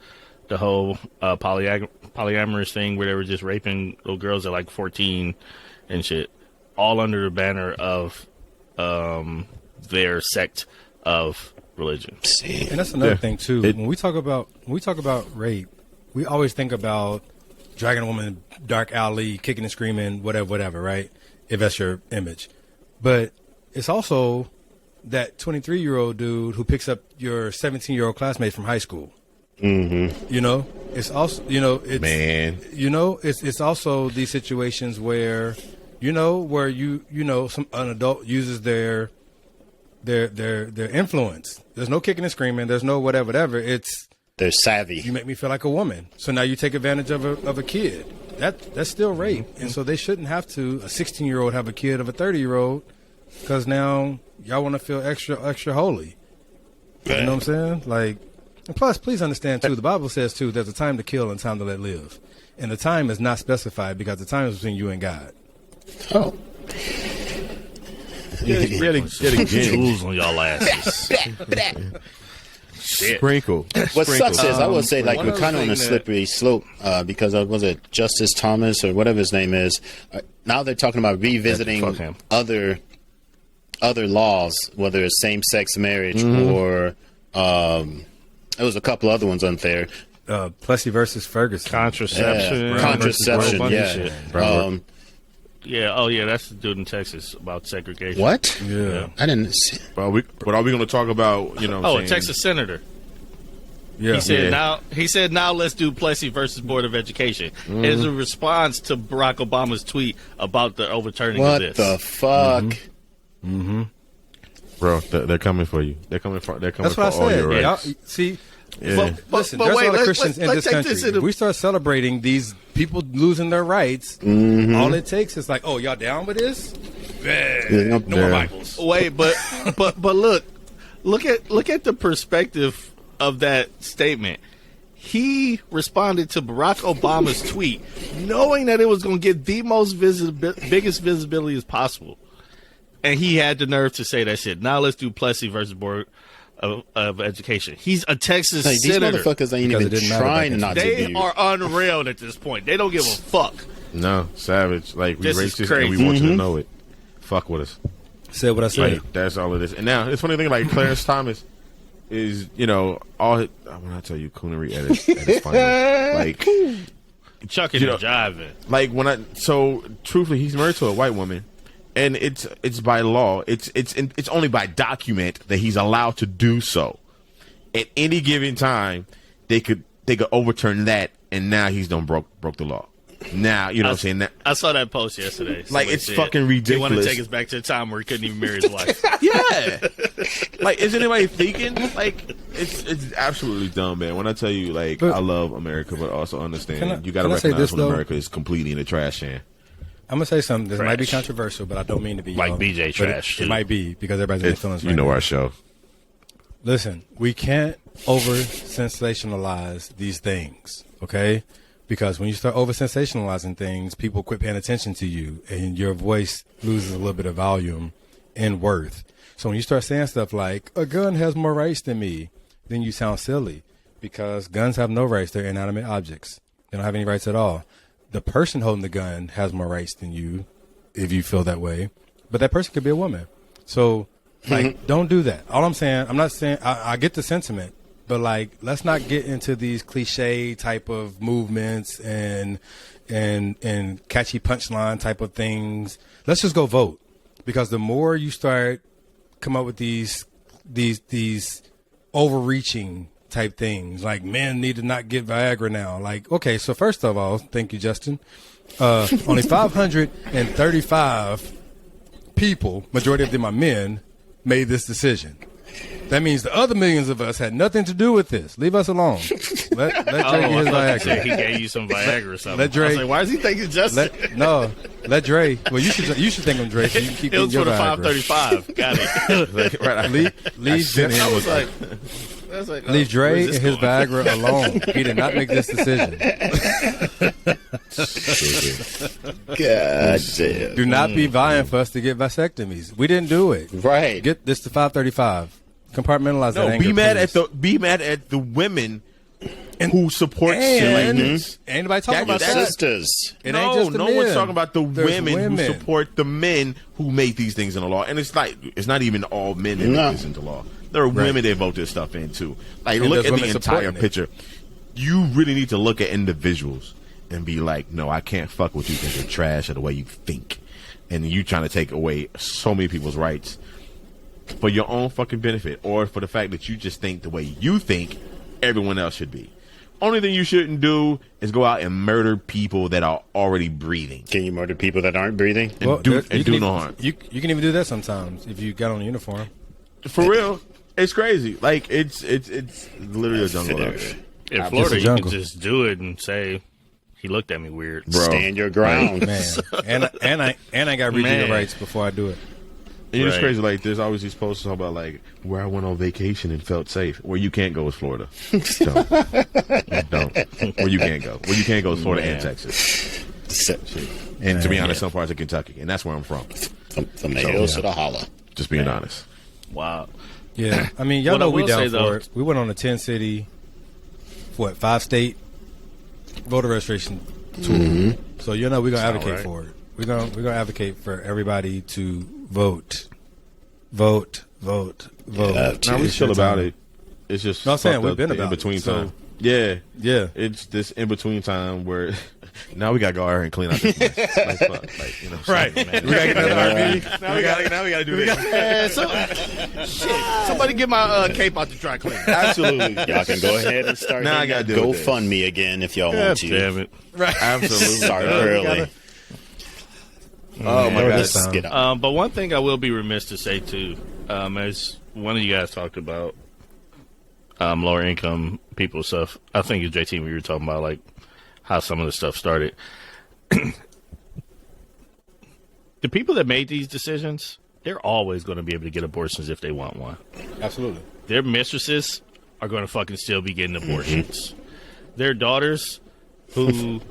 the whole polyamorous thing where they were just raping little girls at like 14 and shit, all under the banner of their sect of religion. And that's another thing too. When we talk about rape, we always think about dragging a woman in a dark alley, kicking and screaming, whatever, right? If that's your image. But it's also that 23-year-old dude who picks up your 17-year-old classmate from high school. Mm-hmm. It's also, it's also these situations where, an adult uses their influence. There's no kicking and screaming. There's no whatever. They're savvy. You make me feel like a woman. So now you take advantage of a kid. That's still rape. And so they shouldn't have to, a 16-year-old have a kid of a 30-year-old because now y'all want to feel extra holy. You know what I'm saying? Like, and plus, please understand too, the Bible says too, there's a time to kill and time to let live. And the time is not specified because the time is between you and God. Oh. Yet again. Jewels on y'all asses. Sprinkle. What sucks is, I would say, like, one we're other kind of on a thing slippery slope because of, was it Justice Thomas or whatever his name is? Now they're talking about Fuck revisiting him. other laws, whether it's same-sex marriage or there was a couple other ones on there. Plessy versus Ferguson. Contraception. Yeah. Contraception, Brown yeah. shit. Yeah. Oh, yeah. That's the dude in Texas about segregation. What? Yeah. I didn't see. Well, but are we going to talk about, you know, Oh, a saying, Texas senator. Yeah. He said Yeah. now let's do Plessy versus Board of Education. As a response to Barack Obama's tweet about the overturning What of this. the fuck? bro, they're coming for you. They're coming for That's what I all said. your Y'all, rights. see, Yeah. listen, but there's wait, a lot of let's- Christians in let's this take this country. into- If we start celebrating these people losing their rights, all it takes is like, oh, y'all down with this? Yeah. No more Bibles. Wait, but look at the perspective of that statement. He responded to Barack Obama's tweet, knowing that it was going to get the most biggest visibility as possible, and he had the nerve to say that shit. Now let's do Plessy versus Board of Education. He's a Texas Like, these senator. motherfuckers ain't Because it even didn't matter trying back not They to be. are unreal at this point. They don't give a fuck. No, savage. Like, we This is racist and we crazy. want you to know it. Fuck with us. Said what I said. Like, that's all it is. And now, it's funny thing, like, Clarence Thomas is, you know, all his, when I tell you, coonery at its finest. Like, Chucking You and know- jiving. like so truthfully, he's married to a white woman, and it's by law. It's only by document that he's allowed to do so. At any given time, they could overturn that, and now he's done broke the law. Now, you know what I'm saying? That, I saw that post yesterday. Like, it's said, fucking He want to ridiculous. take us back to the time where he couldn't even marry his wife. yeah. Like, is anybody thinking? Like, it's absolutely dumb, man. When I tell you, like, But- I love America, but also Can I- understand you got to can I say recognize this, when though? America is completely in the trash can. I'm gonna say something. This might be Trash. controversial, but I don't mean to be Like y'all, BJ but trash, It too. might be because everybody's in their feelings. You right know now. our show. Listen, we can't over sensationalize these things, okay? Because when you start over sensationalizing things, people quit paying attention to you, and your voice loses a little bit of volume and worth. So when you start saying stuff like "a gun has more rights than me," then you sound silly, because guns have no rights; they're inanimate objects. They don't have any rights at all. The person holding the gun has more rights than you, if you feel that way. But that person could be a woman. So, like, don't do that. All I'm saying, I'm not saying, I get the sentiment, but, like, let's not get into these cliche type of movements and catchy punchline type of things. Let's just go vote. Because the more you start come up with these overreaching type things, like men need to not get Viagra now. Like, okay, so first of all, thank you, Justin. Only 535 people, majority of them are men, made this decision. That means the other millions of us had nothing to do with this. Leave us alone. Let Dre get his I thought you said Viagra. he gave you some Viagra or something. Let Dre- I was like, why is he thinking Justin? Let Dre. Well, you should think of Dre. So you can keep It was getting for your the Viagra. 535. Got it. Like, right, Leave I was like, Leave Dre where's and this his going? Viagra alone. He did not make this decision. God damn. Do not be vying for us to get vasectomies. We didn't do it. Right. Get this to 535. Compartmentalize that no, anger. be mad please. be mad at the women who support shit like And this. ain't nobody talking That- about that- that. Sisters. It no, ain't just the no men. one's talking about the There's women who support the men who make these things in the law. And it's not even all men that No. make this into law. There are women that vote this stuff in too. Like, And look there's at the women entire supporting it. picture. You really need to look at individuals and be like, no, I can't fuck with you because you're trash or the way you think. And you trying to take away so many people's rights for your own fucking benefit, or for the fact that you just think the way you think everyone else should be. Only thing you shouldn't do is go out and murder people that are already breathing Can you murder people that aren't breathing? and Well, do you can no even- harm. You can even do that sometimes if you got on a uniform. For real, it's crazy. Like, it's literally a jungle out there. In Just Florida, a you jungle. can just do it and say, he looked at me weird. Bro. Stand your ground. Man, and I got redo Man. the rights before I do it. And it's Right. crazy. Like, there's always these posts talking about, like, where I went on vacation and felt safe. Where you can't go is Florida. Don't. Where you can't go. Where you can't go is Florida and Man. Texas. Deception. And to be honest, Yeah. some parts of Kentucky. And that's where I'm from. from the hills to the holler. Just being honest. Wow. Yeah, I mean, y'all What I know we will down say, for though- it. We went on a 10-city, 5-state voter registration tour. So you know we're gonna advocate right. for it. We're gonna advocate for everybody to vote, vote, vote, vote. Now we It's chill your about time. it. It's just No, I'm saying fucked we've up been the about in between it, so- time. Yeah, Yeah. It's this in between time where now we got to go out here and clean out this mess. Like, fuck, like, you know, Right. man. We gotta get another RV. Now we got to do this. Somebody get my cape out the dry cleaner. Absolutely. Y'all can go ahead and start Now I hitting gotta that deal with this. GoFundMe again if y'all God want to. damn it. Absolutely. Start early. Oh my god. Let's get up. But one thing I will be remiss to say too, as one of you guys talked about lower income people stuff. I think it's JT we were talking about like how some of the stuff started. The people that made these decisions, they're always going to be able to get abortions if they want one. Absolutely. Their mistresses are going to fucking still be getting abortions. Their daughters who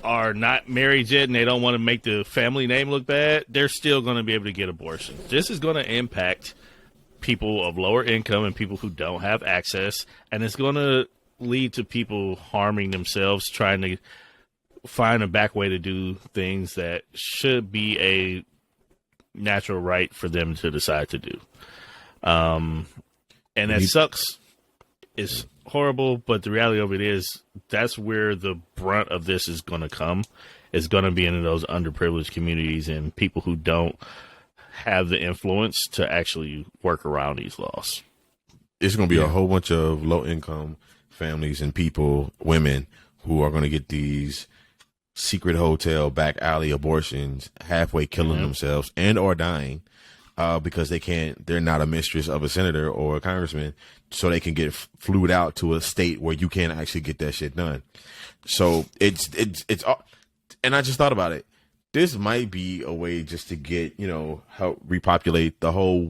are not married yet and they don't want to make the family name look bad, they're still going to be able to get abortions. This is going to impact people of lower income and people who don't have access, and it's going to lead to people harming themselves, trying to find a back way to do things that should be a natural right for them to decide to do. And that sucks. It's horrible, but the reality of it is that's where the brunt of this is going to come. It's going to be in those underprivileged communities and people who don't have the influence to actually work around these laws. It's going to be a whole bunch of low income families and people, women, who are going to get these secret hotel back alley abortions, halfway killing themselves and or dying because they're not a mistress of a senator or a congressman, so they can get flued out to a state where you can't actually get that shit done. So it's and I just thought about it. This might be a way just to get, help repopulate the whole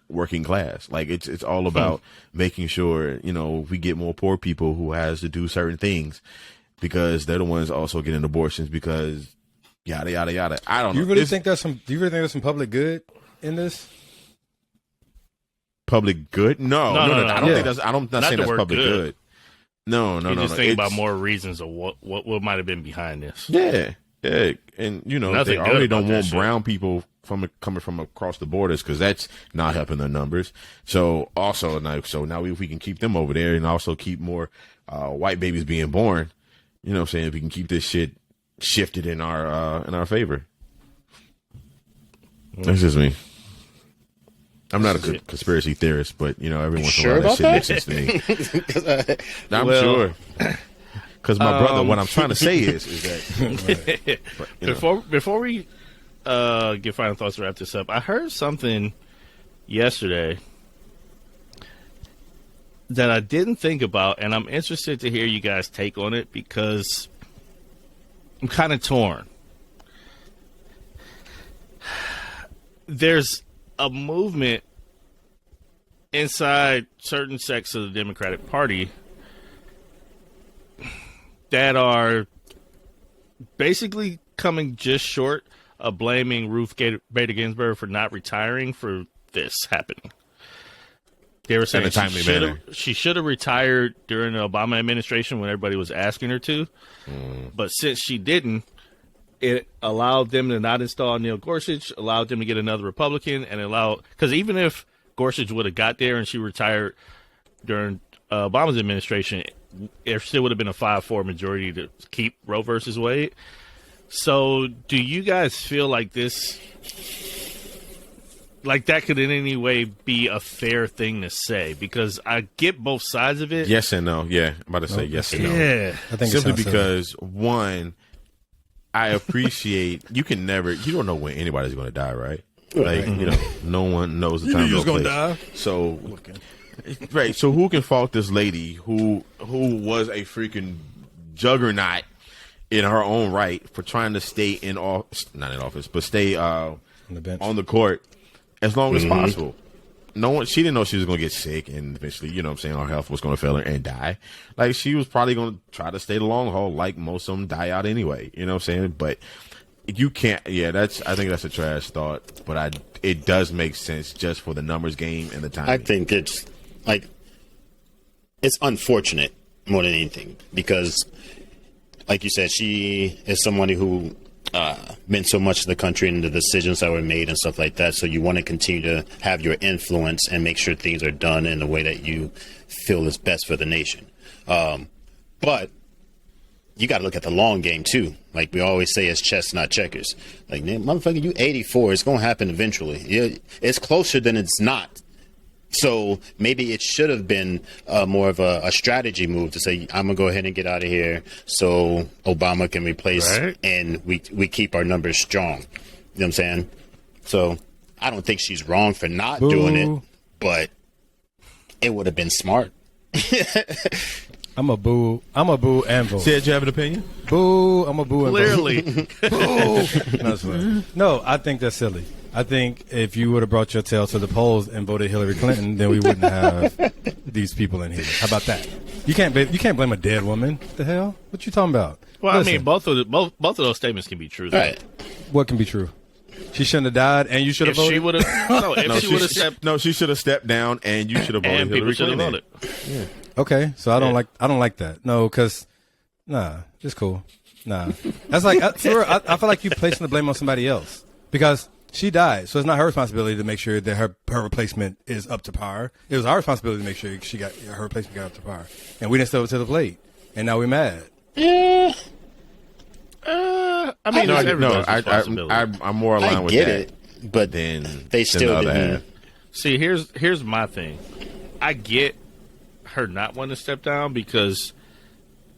working class. Like it's all about making sure, we get more poor people who has to do certain things because they're the ones also getting abortions because yada, yada, yada. I don't know. Do you really think there's some public good in this? Public good? No. I don't think that's, I'm not saying the that's word public good. No. You just think It's- about more reasons of what might have been behind this. Yeah. And Nothing they good already about don't that want shit. brown people coming from across the borders because that's not helping their numbers. So also now if we can keep them over there and also keep more white babies being born, you know what I'm saying? If we can keep this shit shifted in our favor. That's just me. I'm not a conspiracy theorist, but every once in a Sure while that about shit that? makes sense to me. I'm Well, sure. Because my brother, what I'm trying to say is that Before we get final thoughts to wrap this up, I heard something yesterday that I didn't think about, and I'm interested to hear you guys' take on it because I'm kind of torn. There's a movement inside certain sects of the Democratic Party that are basically coming just short of blaming Ruth Bader Ginsburg for not retiring for this happening. They were saying In a timely manner. she should have retired during the Obama administration when everybody was asking her to. But since she didn't, it allowed them to not install Neil Gorsuch, allowed them to get another Republican, and because even if Gorsuch would have got there and she retired during Obama's administration, there still would have been a 5-4 majority to keep Roe versus Wade. So do you guys feel like this, like that could in any way be a fair thing to say? Because I get both sides of it. yes and no. Yeah, I'm about to say yes and no. Yeah. I think Simply it sounds because one, I appreciate you don't know when anybody's going to die, right? Like no one knows the time. you was nor gonna place. die. So right. So who can fault this lady who was a freaking juggernaut in her own right for trying to stay not in office, but stay on the bench. on the court as long as possible. She didn't know she was going to get sick and eventually, her health was going to fail her and die. Like, she was probably going to try to stay the long haul, like most of them die out anyway, But you can't. Yeah, I think that's a trash thought, but it does make sense just for the numbers game and the time. I think it's like it's unfortunate more than anything because, like you said, she is somebody who meant so much to the country and the decisions that were made and stuff like that. So you want to continue to have your influence and make sure things are done in the way that you feel is best for the nation. But you got to look at the long game too. Like we always say, it's chess, not checkers. Like, man, motherfucker, you 84. It's going to happen eventually. It's closer than it's not. So maybe it should have been more of a strategy move to say, I'm going to go ahead and get out of here so Obama can replace and we keep our numbers strong. You know what I'm saying? So I don't think she's wrong for not doing it, but it would have been smart. I'm a boo and vote. Said you have an opinion? Boo. I'm a boo and Clearly. vote. No, I think that's silly. I think if you would have brought your tail to the polls and voted Hillary Clinton, then we wouldn't have these people in here. How about that? You can't blame a dead woman. What the hell? What you talking about? Well, Listen, I mean, both of those statements can be true. Though. Right. what can be true? She shouldn't have died, and you should have If voted. she would have, she should have stepped down, and you should have voted and Hillary people should have Clinton. voted. Okay, so I don't like that. No, because it's cool. Nah, that's like I feel like you placing the blame on somebody else because she died, so it's not her responsibility to make sure that her replacement is up to par. It was our responsibility to make sure her replacement got up to par, and we didn't step up to the plate, and now we're mad. I mean, I'm more aligned with get that. it, but then they still the didn't. See, here's my thing. I get her not wanting to step down because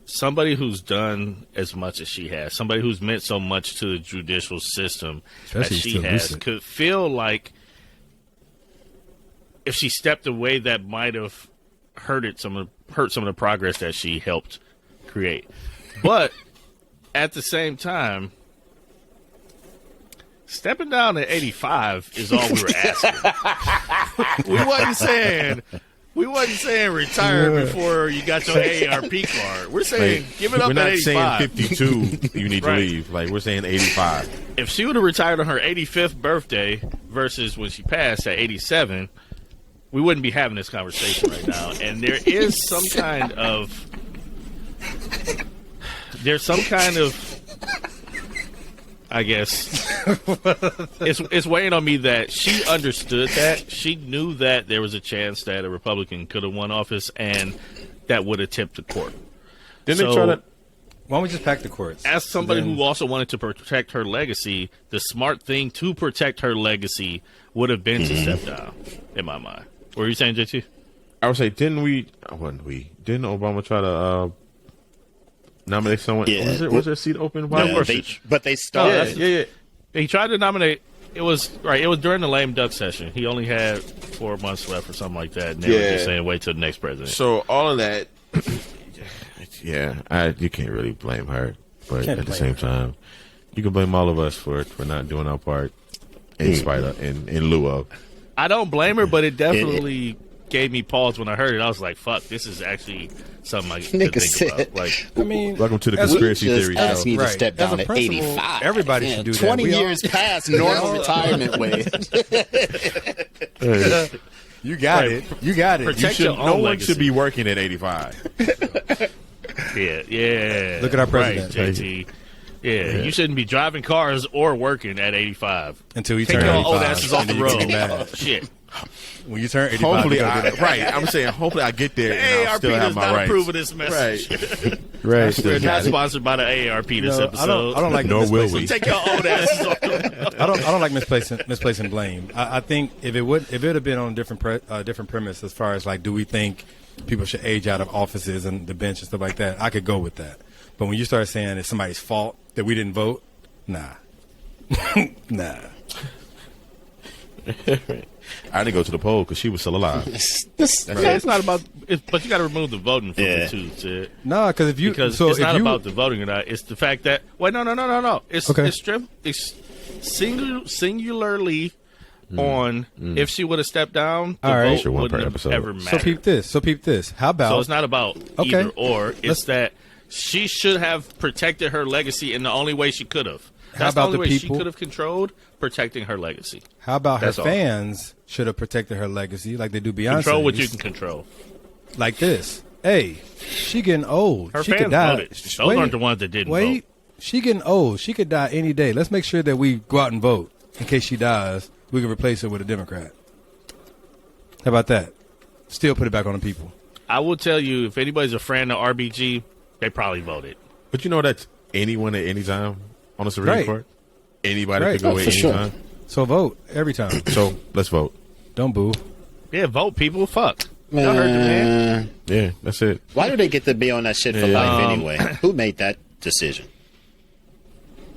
somebody who's done as much as she has, somebody who's meant so much to the judicial system Especially as she has, could feel like if she stepped away, that might have hurt some of the progress that she helped create. But at the same time, stepping down at 85 is all we were asking. We wasn't saying retire before you got your AARP card. We're saying give it up at 85. We're not saying 52 you need to leave. Like, we're saying 85. If she would have retired on her 85th birthday versus when she passed at 87, we wouldn't be having this conversation right now. And there is some kind of I guess it's weighing on me that she understood that. She knew that there was a chance that a Republican could have won office and that would have tipped the court. Didn't they try to? Why don't we just pack the courts? As somebody who also wanted to protect her legacy, the smart thing to protect her legacy would have been to step down, in my mind. What were you saying, JT? I would say, didn't Obama try to nominate someone? Yeah. Was there a seat open? But they started. Yeah. He tried to nominate. It was during the lame duck session. He only had 4 months left or something like that. And they were just saying, wait till the next president. So all of that, you can't really blame her. But at the same time, you can blame all of us for not doing our part in lieu of. I don't blame her, but it definitely gave me pause when I heard it. I was like, fuck, this is actually something I could think about. Like, I mean, welcome to the conspiracy theory Ask show. me to step down at 85. Everybody should do that. 20 years past normal retirement way. You got it. You got it. Protect your own No one legacy. should be working at 85. Yeah. Look at our president. Right, JT. Yeah, you shouldn't be driving cars or working at 85. Until you Take turn your 85. old asses off the and then you road. get mad. Shit. When you turn 85, Hopefully, you gotta do that. I'm saying, hopefully I get there and I'll AARP still have does my not rights. approve of this message. Right. We're not sponsored by the AARP this episode. I don't like Nor will misplacing- we. Take your old asses off the road. I don't like misplacing blame. I think if it would have been on a different premise as far as like, do we think people should age out of offices and the bench and stuff like that, I could go with that. But when you start saying it's somebody's fault that we didn't vote, nah. I didn't go to the poll because she was still alive. It's not about, but you got to remove the voting from it too, Sid. No, because Because it's not about the voting or not. It's the fact that no. It's Okay. It's singularly on if she would have stepped down, the All right. vote Sure, one per wouldn't have episode. ever mattered. So peep this. How about So it's not about Okay. either or. It's Let's- that she should have protected her legacy in the only way she could have. That's about the only the way people? she could have controlled protecting her legacy. How about That's her all. fans should have protected her legacy like they do Beyonce? Control what you can control. Like this. Hey, she getting old. Her she fans could die. voted. Those aren't the ones that didn't wait. vote. She getting old. She could die any day. Let's make sure that we go out and vote in case she dies. We can replace her with a Democrat. How about that? Still put it back on the people. I will tell you, if anybody's a fan of RBG, they probably voted. But you know that's anyone at any time on the Supreme Right. Court. Anybody Right. could go Oh, at for any sure. time. So vote every time. So let's vote. Don't boo. Yeah, vote, people. Fuck. Y'all heard the man. Yeah, that's it. Why do they get to be on that shit for Yeah. life anyway? Who made that decision?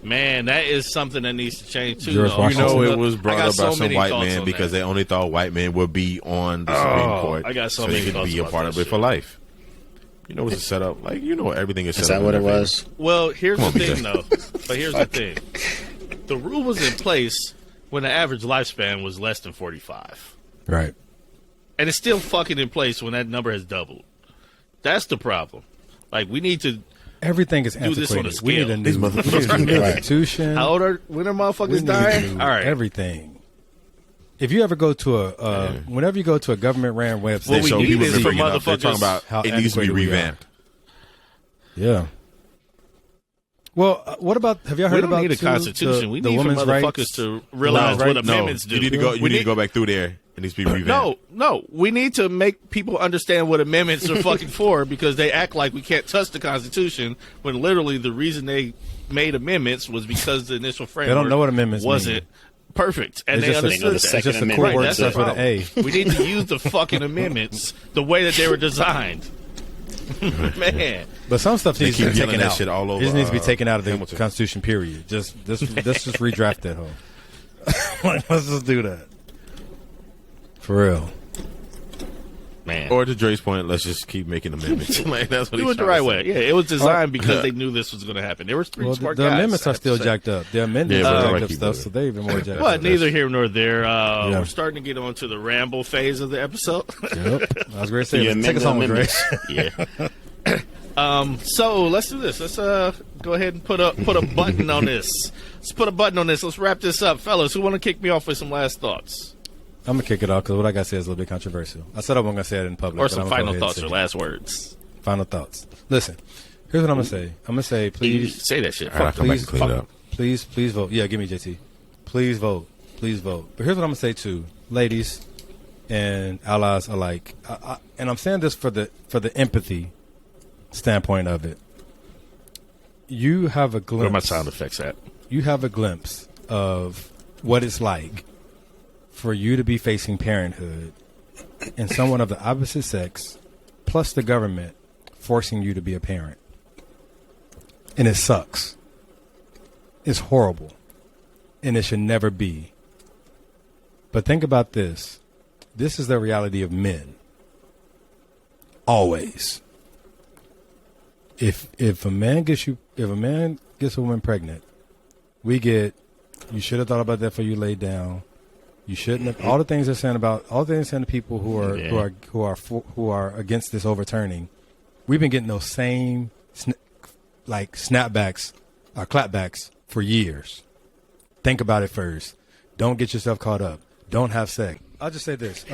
Man, that is something that needs to change too. George though. Washington. You know, Look, it was I brought got up by so some many white thoughts man on because that. they only thought white men would be on the Supreme Court. I got so they many could thoughts be a about part that of it shit. for life. You know, it's a setup. Like, you know, everything is set Is up. that what in it their was? Well, here's Come the on, thing, though. But here's the thing: the rule was in place when the average lifespan was less than 45, Right. and it's still fucking in place when that number has doubled. That's the problem. Like, we need to. Everything is Do this on a antiquated. We need a scale. new, These we need a new Right. institution. How old are when are We motherfuckers need to dying? do All right. everything. If you ever go to whenever you go to a government ran website, What we so need people is are for bringing it up. They're motherfuckers- talking about how it needs to be antiquated we are. revamped. yeah. Well, what about? Have y'all We heard don't about need a too, constitution. We the need for women's motherfuckers rights? to realize what No, amendments do. you need to go. You We need to go back through there. It needs to be revamped. No. We need to make people understand what amendments are fucking for, because they act like we can't touch the Constitution when literally the reason they made amendments was because the initial framework don't know what amendments wasn't mean. perfect, and It's they just a- understood know the that. Second It's just a Amendment. cool Right, word that's that the starts with an problem. A. We need to use the fucking amendments the way that they were designed. Man, But some stuff needs to keep be yelling taken that out. shit all over, It just needs to be uh, taken out of the Hamilton. Constitution. Period. Just let's just redraft that whole. Like, let's just do that. For real. man. Or to Dre's point, let's just keep making amendments. Like, that's what Do he's it the trying right to way. say. Yeah, it was designed because they knew this was going to happen. They were street Well, smart the guys, amendments I are have to still say. jacked up. The amendments Yeah, but are they're jacked like up keep stuff, moving. so they're even more jacked But up. neither here nor there. Yeah. We're starting to get on to the ramble phase of the episode. Yep. I was going to say, You let's take us home, amend the Grace. amendments. Yeah. So let's do this. Let's go ahead and put a button on this. Let's put a button on this. Let's wrap this up, fellas. Who want to kick me off with some last thoughts I'm going to kick it off because what I got to say is a little bit controversial. I said I wasn't going to say it in public. or but some I'm gonna go final ahead and thoughts say or it. last words? Final thoughts. Listen, here's what I'm going to say. I'm going to say, You please. say that shit. All right, I'll come back Please, and clean it up. please vote. Yeah, give me JT. Please vote. Please vote. But here's what I'm gonna say too, ladies and allies alike. And I'm saying this for the empathy standpoint of it. You have a glimpse. Where are my sound effects at? You have a glimpse of what it's like for you to be facing parenthood and someone of the opposite sex, plus the government forcing you to be a parent, and it sucks. It's horrible, and it should never be. But think about this. This is the reality of men. Always. If a man gets a woman pregnant, we get, you should have thought about that before you laid down. You shouldn't have. All the things they're saying to people who are against this overturning. We've been getting those same snapbacks or clapbacks for years. Think about it first. Don't get yourself caught up. Don't have sex. I'll just say this.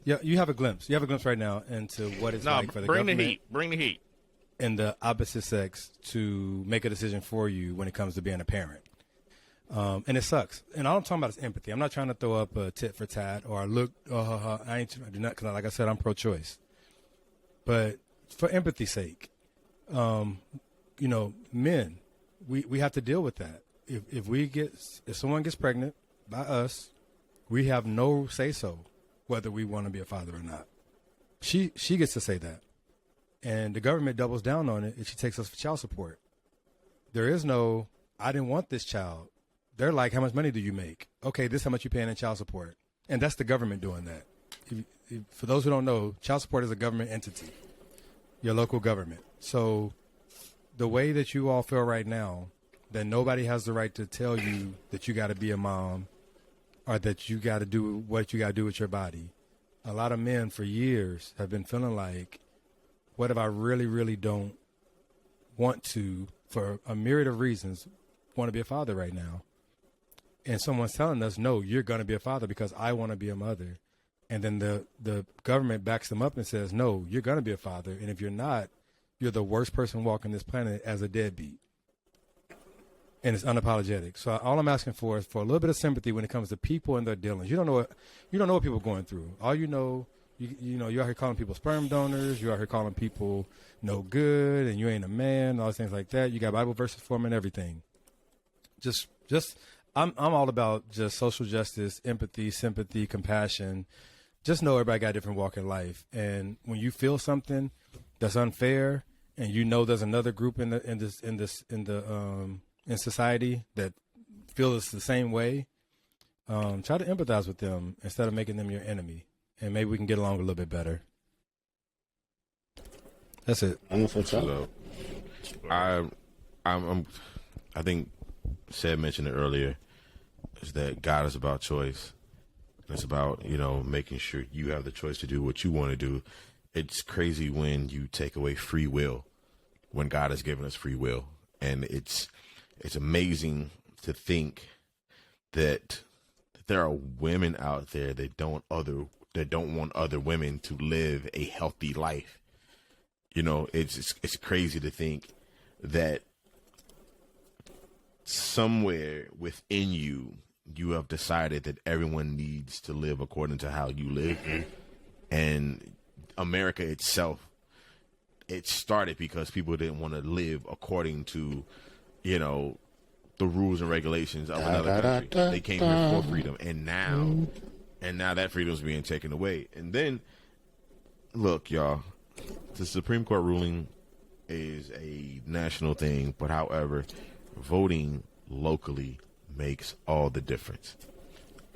Yeah, you have a glimpse. You have a glimpse right now into what it's like for the bring the government heat. Bring the heat. and the opposite sex to make a decision for you when it comes to being a parent. And it sucks. And all I'm talking about is empathy. I'm not trying to throw up a tit for tat or look. I do not, because like I said, I'm pro-choice. But for empathy's sake, men, we have to deal with that. If someone gets pregnant by us, we have no say so whether we want to be a father or not. She gets to say that, and the government doubles down on it if she takes us for child support. There is no, I didn't want this child. They're like, how much money do you make? Okay, this is how much you're paying in child support, and that's the government doing that. For those who don't know, child support is a government entity, your local government. So the way that you all feel right now, that nobody has the right to tell you that you got to be a mom or that you got to do what you got to do with your body. A lot of men for years have been feeling like, what if I really, really don't want to, for a myriad of reasons, want to be a father right now. And someone's telling us, no, you're going to be a father because I want to be a mother. And then the government backs them up and says, no, you're going to be a father. And if you're not, you're the worst person walking this planet as a deadbeat. And it's unapologetic. So all I'm asking for is for a little bit of sympathy when it comes to people and their dealings. You don't know what people are going through. All you know, you're out here calling people sperm donors. You're out here calling people no good, and you ain't a man. All these things like that. You got Bible verses for them and everything. I'm all about just social justice, empathy, sympathy, compassion. Just know everybody got a different walk in life, and when you feel something that's unfair, and you know there's another group in society that feels the same way, try to empathize with them instead of making them your enemy, and maybe we can get along a little bit better. That's it. So, I think Seb mentioned it earlier, is that God is about choice. It's about, making sure you have the choice to do what you want to do. It's crazy when you take away free will, when God has given us free will. And it's amazing to think that there are women out there that don't want other women to live a healthy life. It's crazy to think that somewhere within you have decided that everyone needs to live according to how you live. And America itself, it started because people didn't want to live according to, the rules and regulations of another country. They came here for freedom, and now that freedom is being taken away. And then, look, y'all, the Supreme Court ruling is a national thing, but however, voting locally makes all the difference.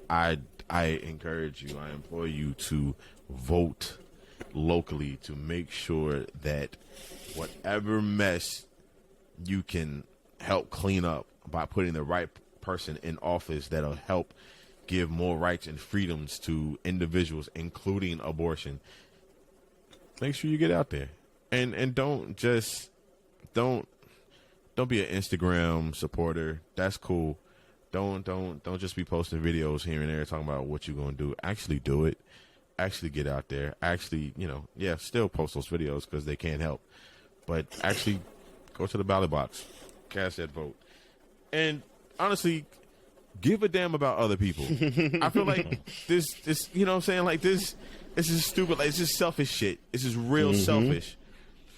I encourage you, I implore you to vote locally to make sure that whatever mess you can help clean up by putting the right person in office that'll help give more rights and freedoms to individuals, including abortion. Make sure you get out there and don't be an Instagram supporter. That's cool. Don't just be posting videos here and there talking about what you're going to do. Actually do it. Actually get out there. Actually, still post those videos because they can't help. But actually go to the ballot box, cast that vote. And honestly, give a damn about other people. I feel like this, you know what I'm saying? Like this is stupid. Like, it's just selfish shit. It's just real selfish.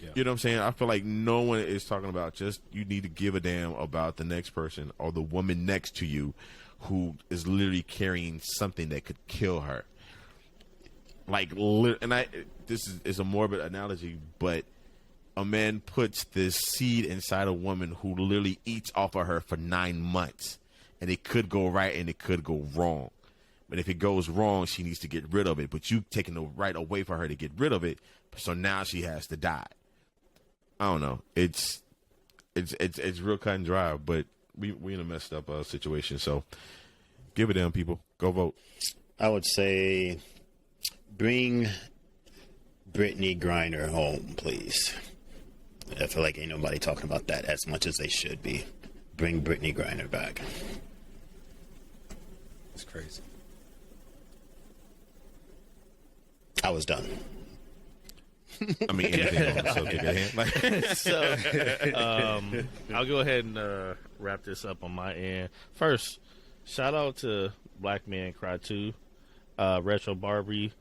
Yeah. You know what I'm saying? I feel like no one is talking about just you need to give a damn about the next person or the woman next to you who is literally carrying something that could kill her. Like, this is a morbid analogy, but a man puts this seed inside a woman who literally eats off of her for 9 months, and it could go right and it could go wrong. But if it goes wrong, she needs to get rid of it. But you taking the right away for her to get rid of it, so now she has to die. I don't know. It's real cut and dry, but we in a messed up situation. So give it down, people. Go vote. I would say bring Brittany Griner home, please. I feel like ain't nobody talking about that as much as they should be. Bring Brittany Griner back. It's crazy. I was done. I mean, anything on the subject at hand. I'll go ahead and wrap this up on my end. First, shout out to Black Men Cry Too. Retro Barbie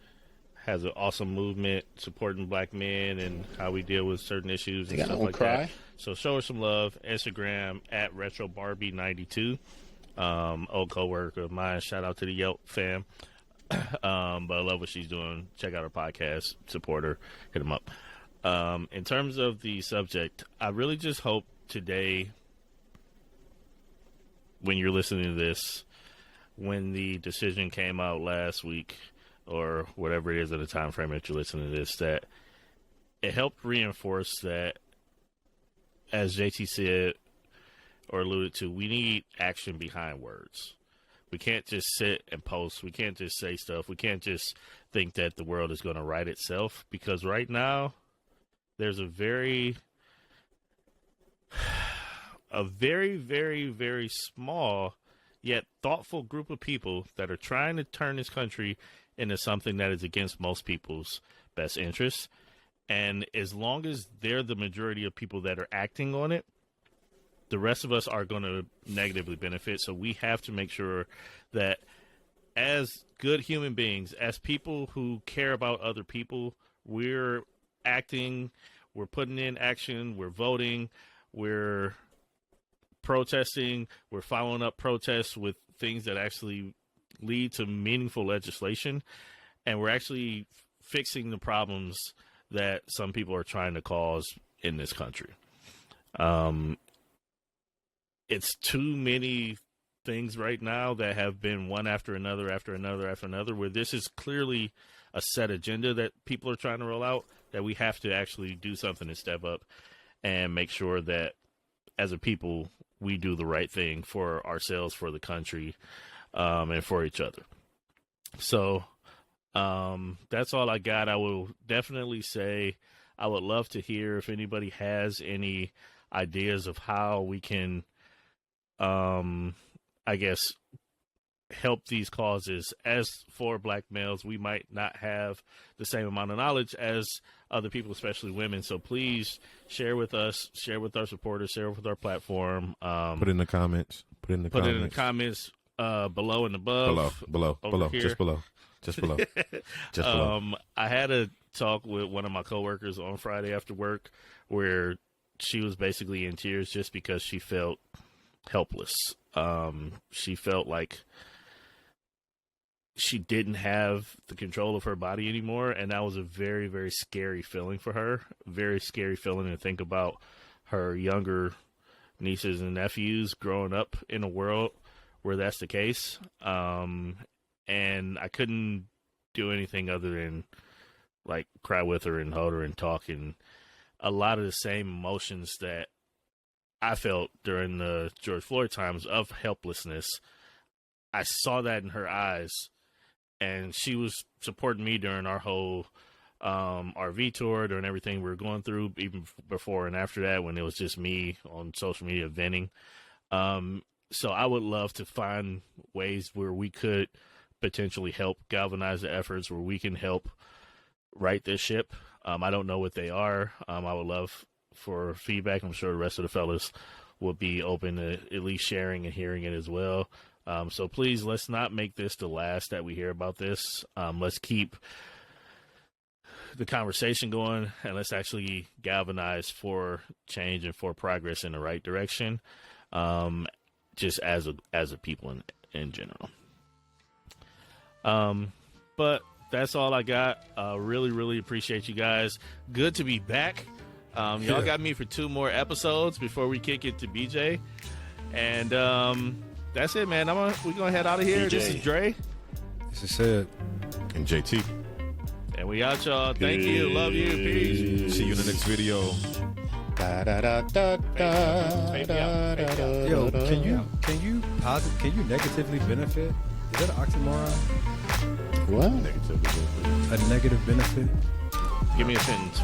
has an awesome movement supporting black men and how we deal with certain issues and stuff like that. So show her some love. Instagram at Retro Barbie 92. Old coworker of mine. Shout out to the Yelp fam. But I love what she's doing. Check out her podcast. Support her. Hit them up. In terms of the subject, I really just hope today, when you're listening to this, when the decision came out last week, or whatever it is at the time frame that you're listening to this, that it helped reinforce that, as JT said or alluded to, we need action behind words. We can't just sit and post. We can't just say stuff. We can't just think that the world is going to right itself, because right now there's a very a very, very, very small yet thoughtful group of people that are trying to turn this country into something that is against most people's best interests. And as long as they're the majority of people that are acting on it, the rest of us are going to negatively benefit. So we have to make sure that as good human beings, as people who care about other people, we're acting, we're putting in action, we're voting, we're protesting, we're following up protests with things that actually lead to meaningful legislation, and we're actually fixing the problems that some people are trying to cause in this country. It's too many things right now that have been one after another, where this is clearly a set agenda that people are trying to roll out, that we have to actually do something to step up and make sure that as a people, we do the right thing for ourselves, for the country, and for each other. So that's all I got. I will definitely say I would love to hear if anybody has any ideas of how we can, I guess, help these causes. As for black males, we might not have the same amount of knowledge as other people, especially women. So please share with us, share with our supporters, share with our platform. Put it in the comments. Put it in the comments. Below and above. Below. Just below. Just below. I had a talk with one of my coworkers on Friday after work where she was basically in tears just because she felt helpless. She felt like she didn't have the control of her body anymore, and that was a very, very scary feeling for her. Very scary feeling to think about her younger nieces and nephews growing up in a world where that's the case. And I couldn't do anything other than like cry with her and hold her and talk, and a lot of the same emotions that I felt during the George Floyd times of helplessness. I saw that in her eyes, and she was supporting me during our whole RV tour, during everything we were going through, even before and after that, when it was just me on social media venting. So I would love to find ways where we could potentially help galvanize the efforts, where we can help right this ship. I don't know what they are. I would love for feedback. I'm sure the rest of the fellas will be open to at least sharing and hearing it as well. So please, let's not make this the last that we hear about this. Let's keep the conversation going, and let's actually galvanize for change and for progress in the right direction, just as a people in general. But that's all I got. Really, really appreciate you guys. Good to be back. Y'all got me for 2 more episodes before we kick it to BJ. And that's it, man. We're going to head out of here. BJ. This is Dre. This is Sid. And JT. And we out, y'all. Thank you. Love you. Peace. See you in the next video. Yo, can you negatively benefit? Is that an oxymoron? What? Negatively benefit. A negative benefit? Give me a sentence.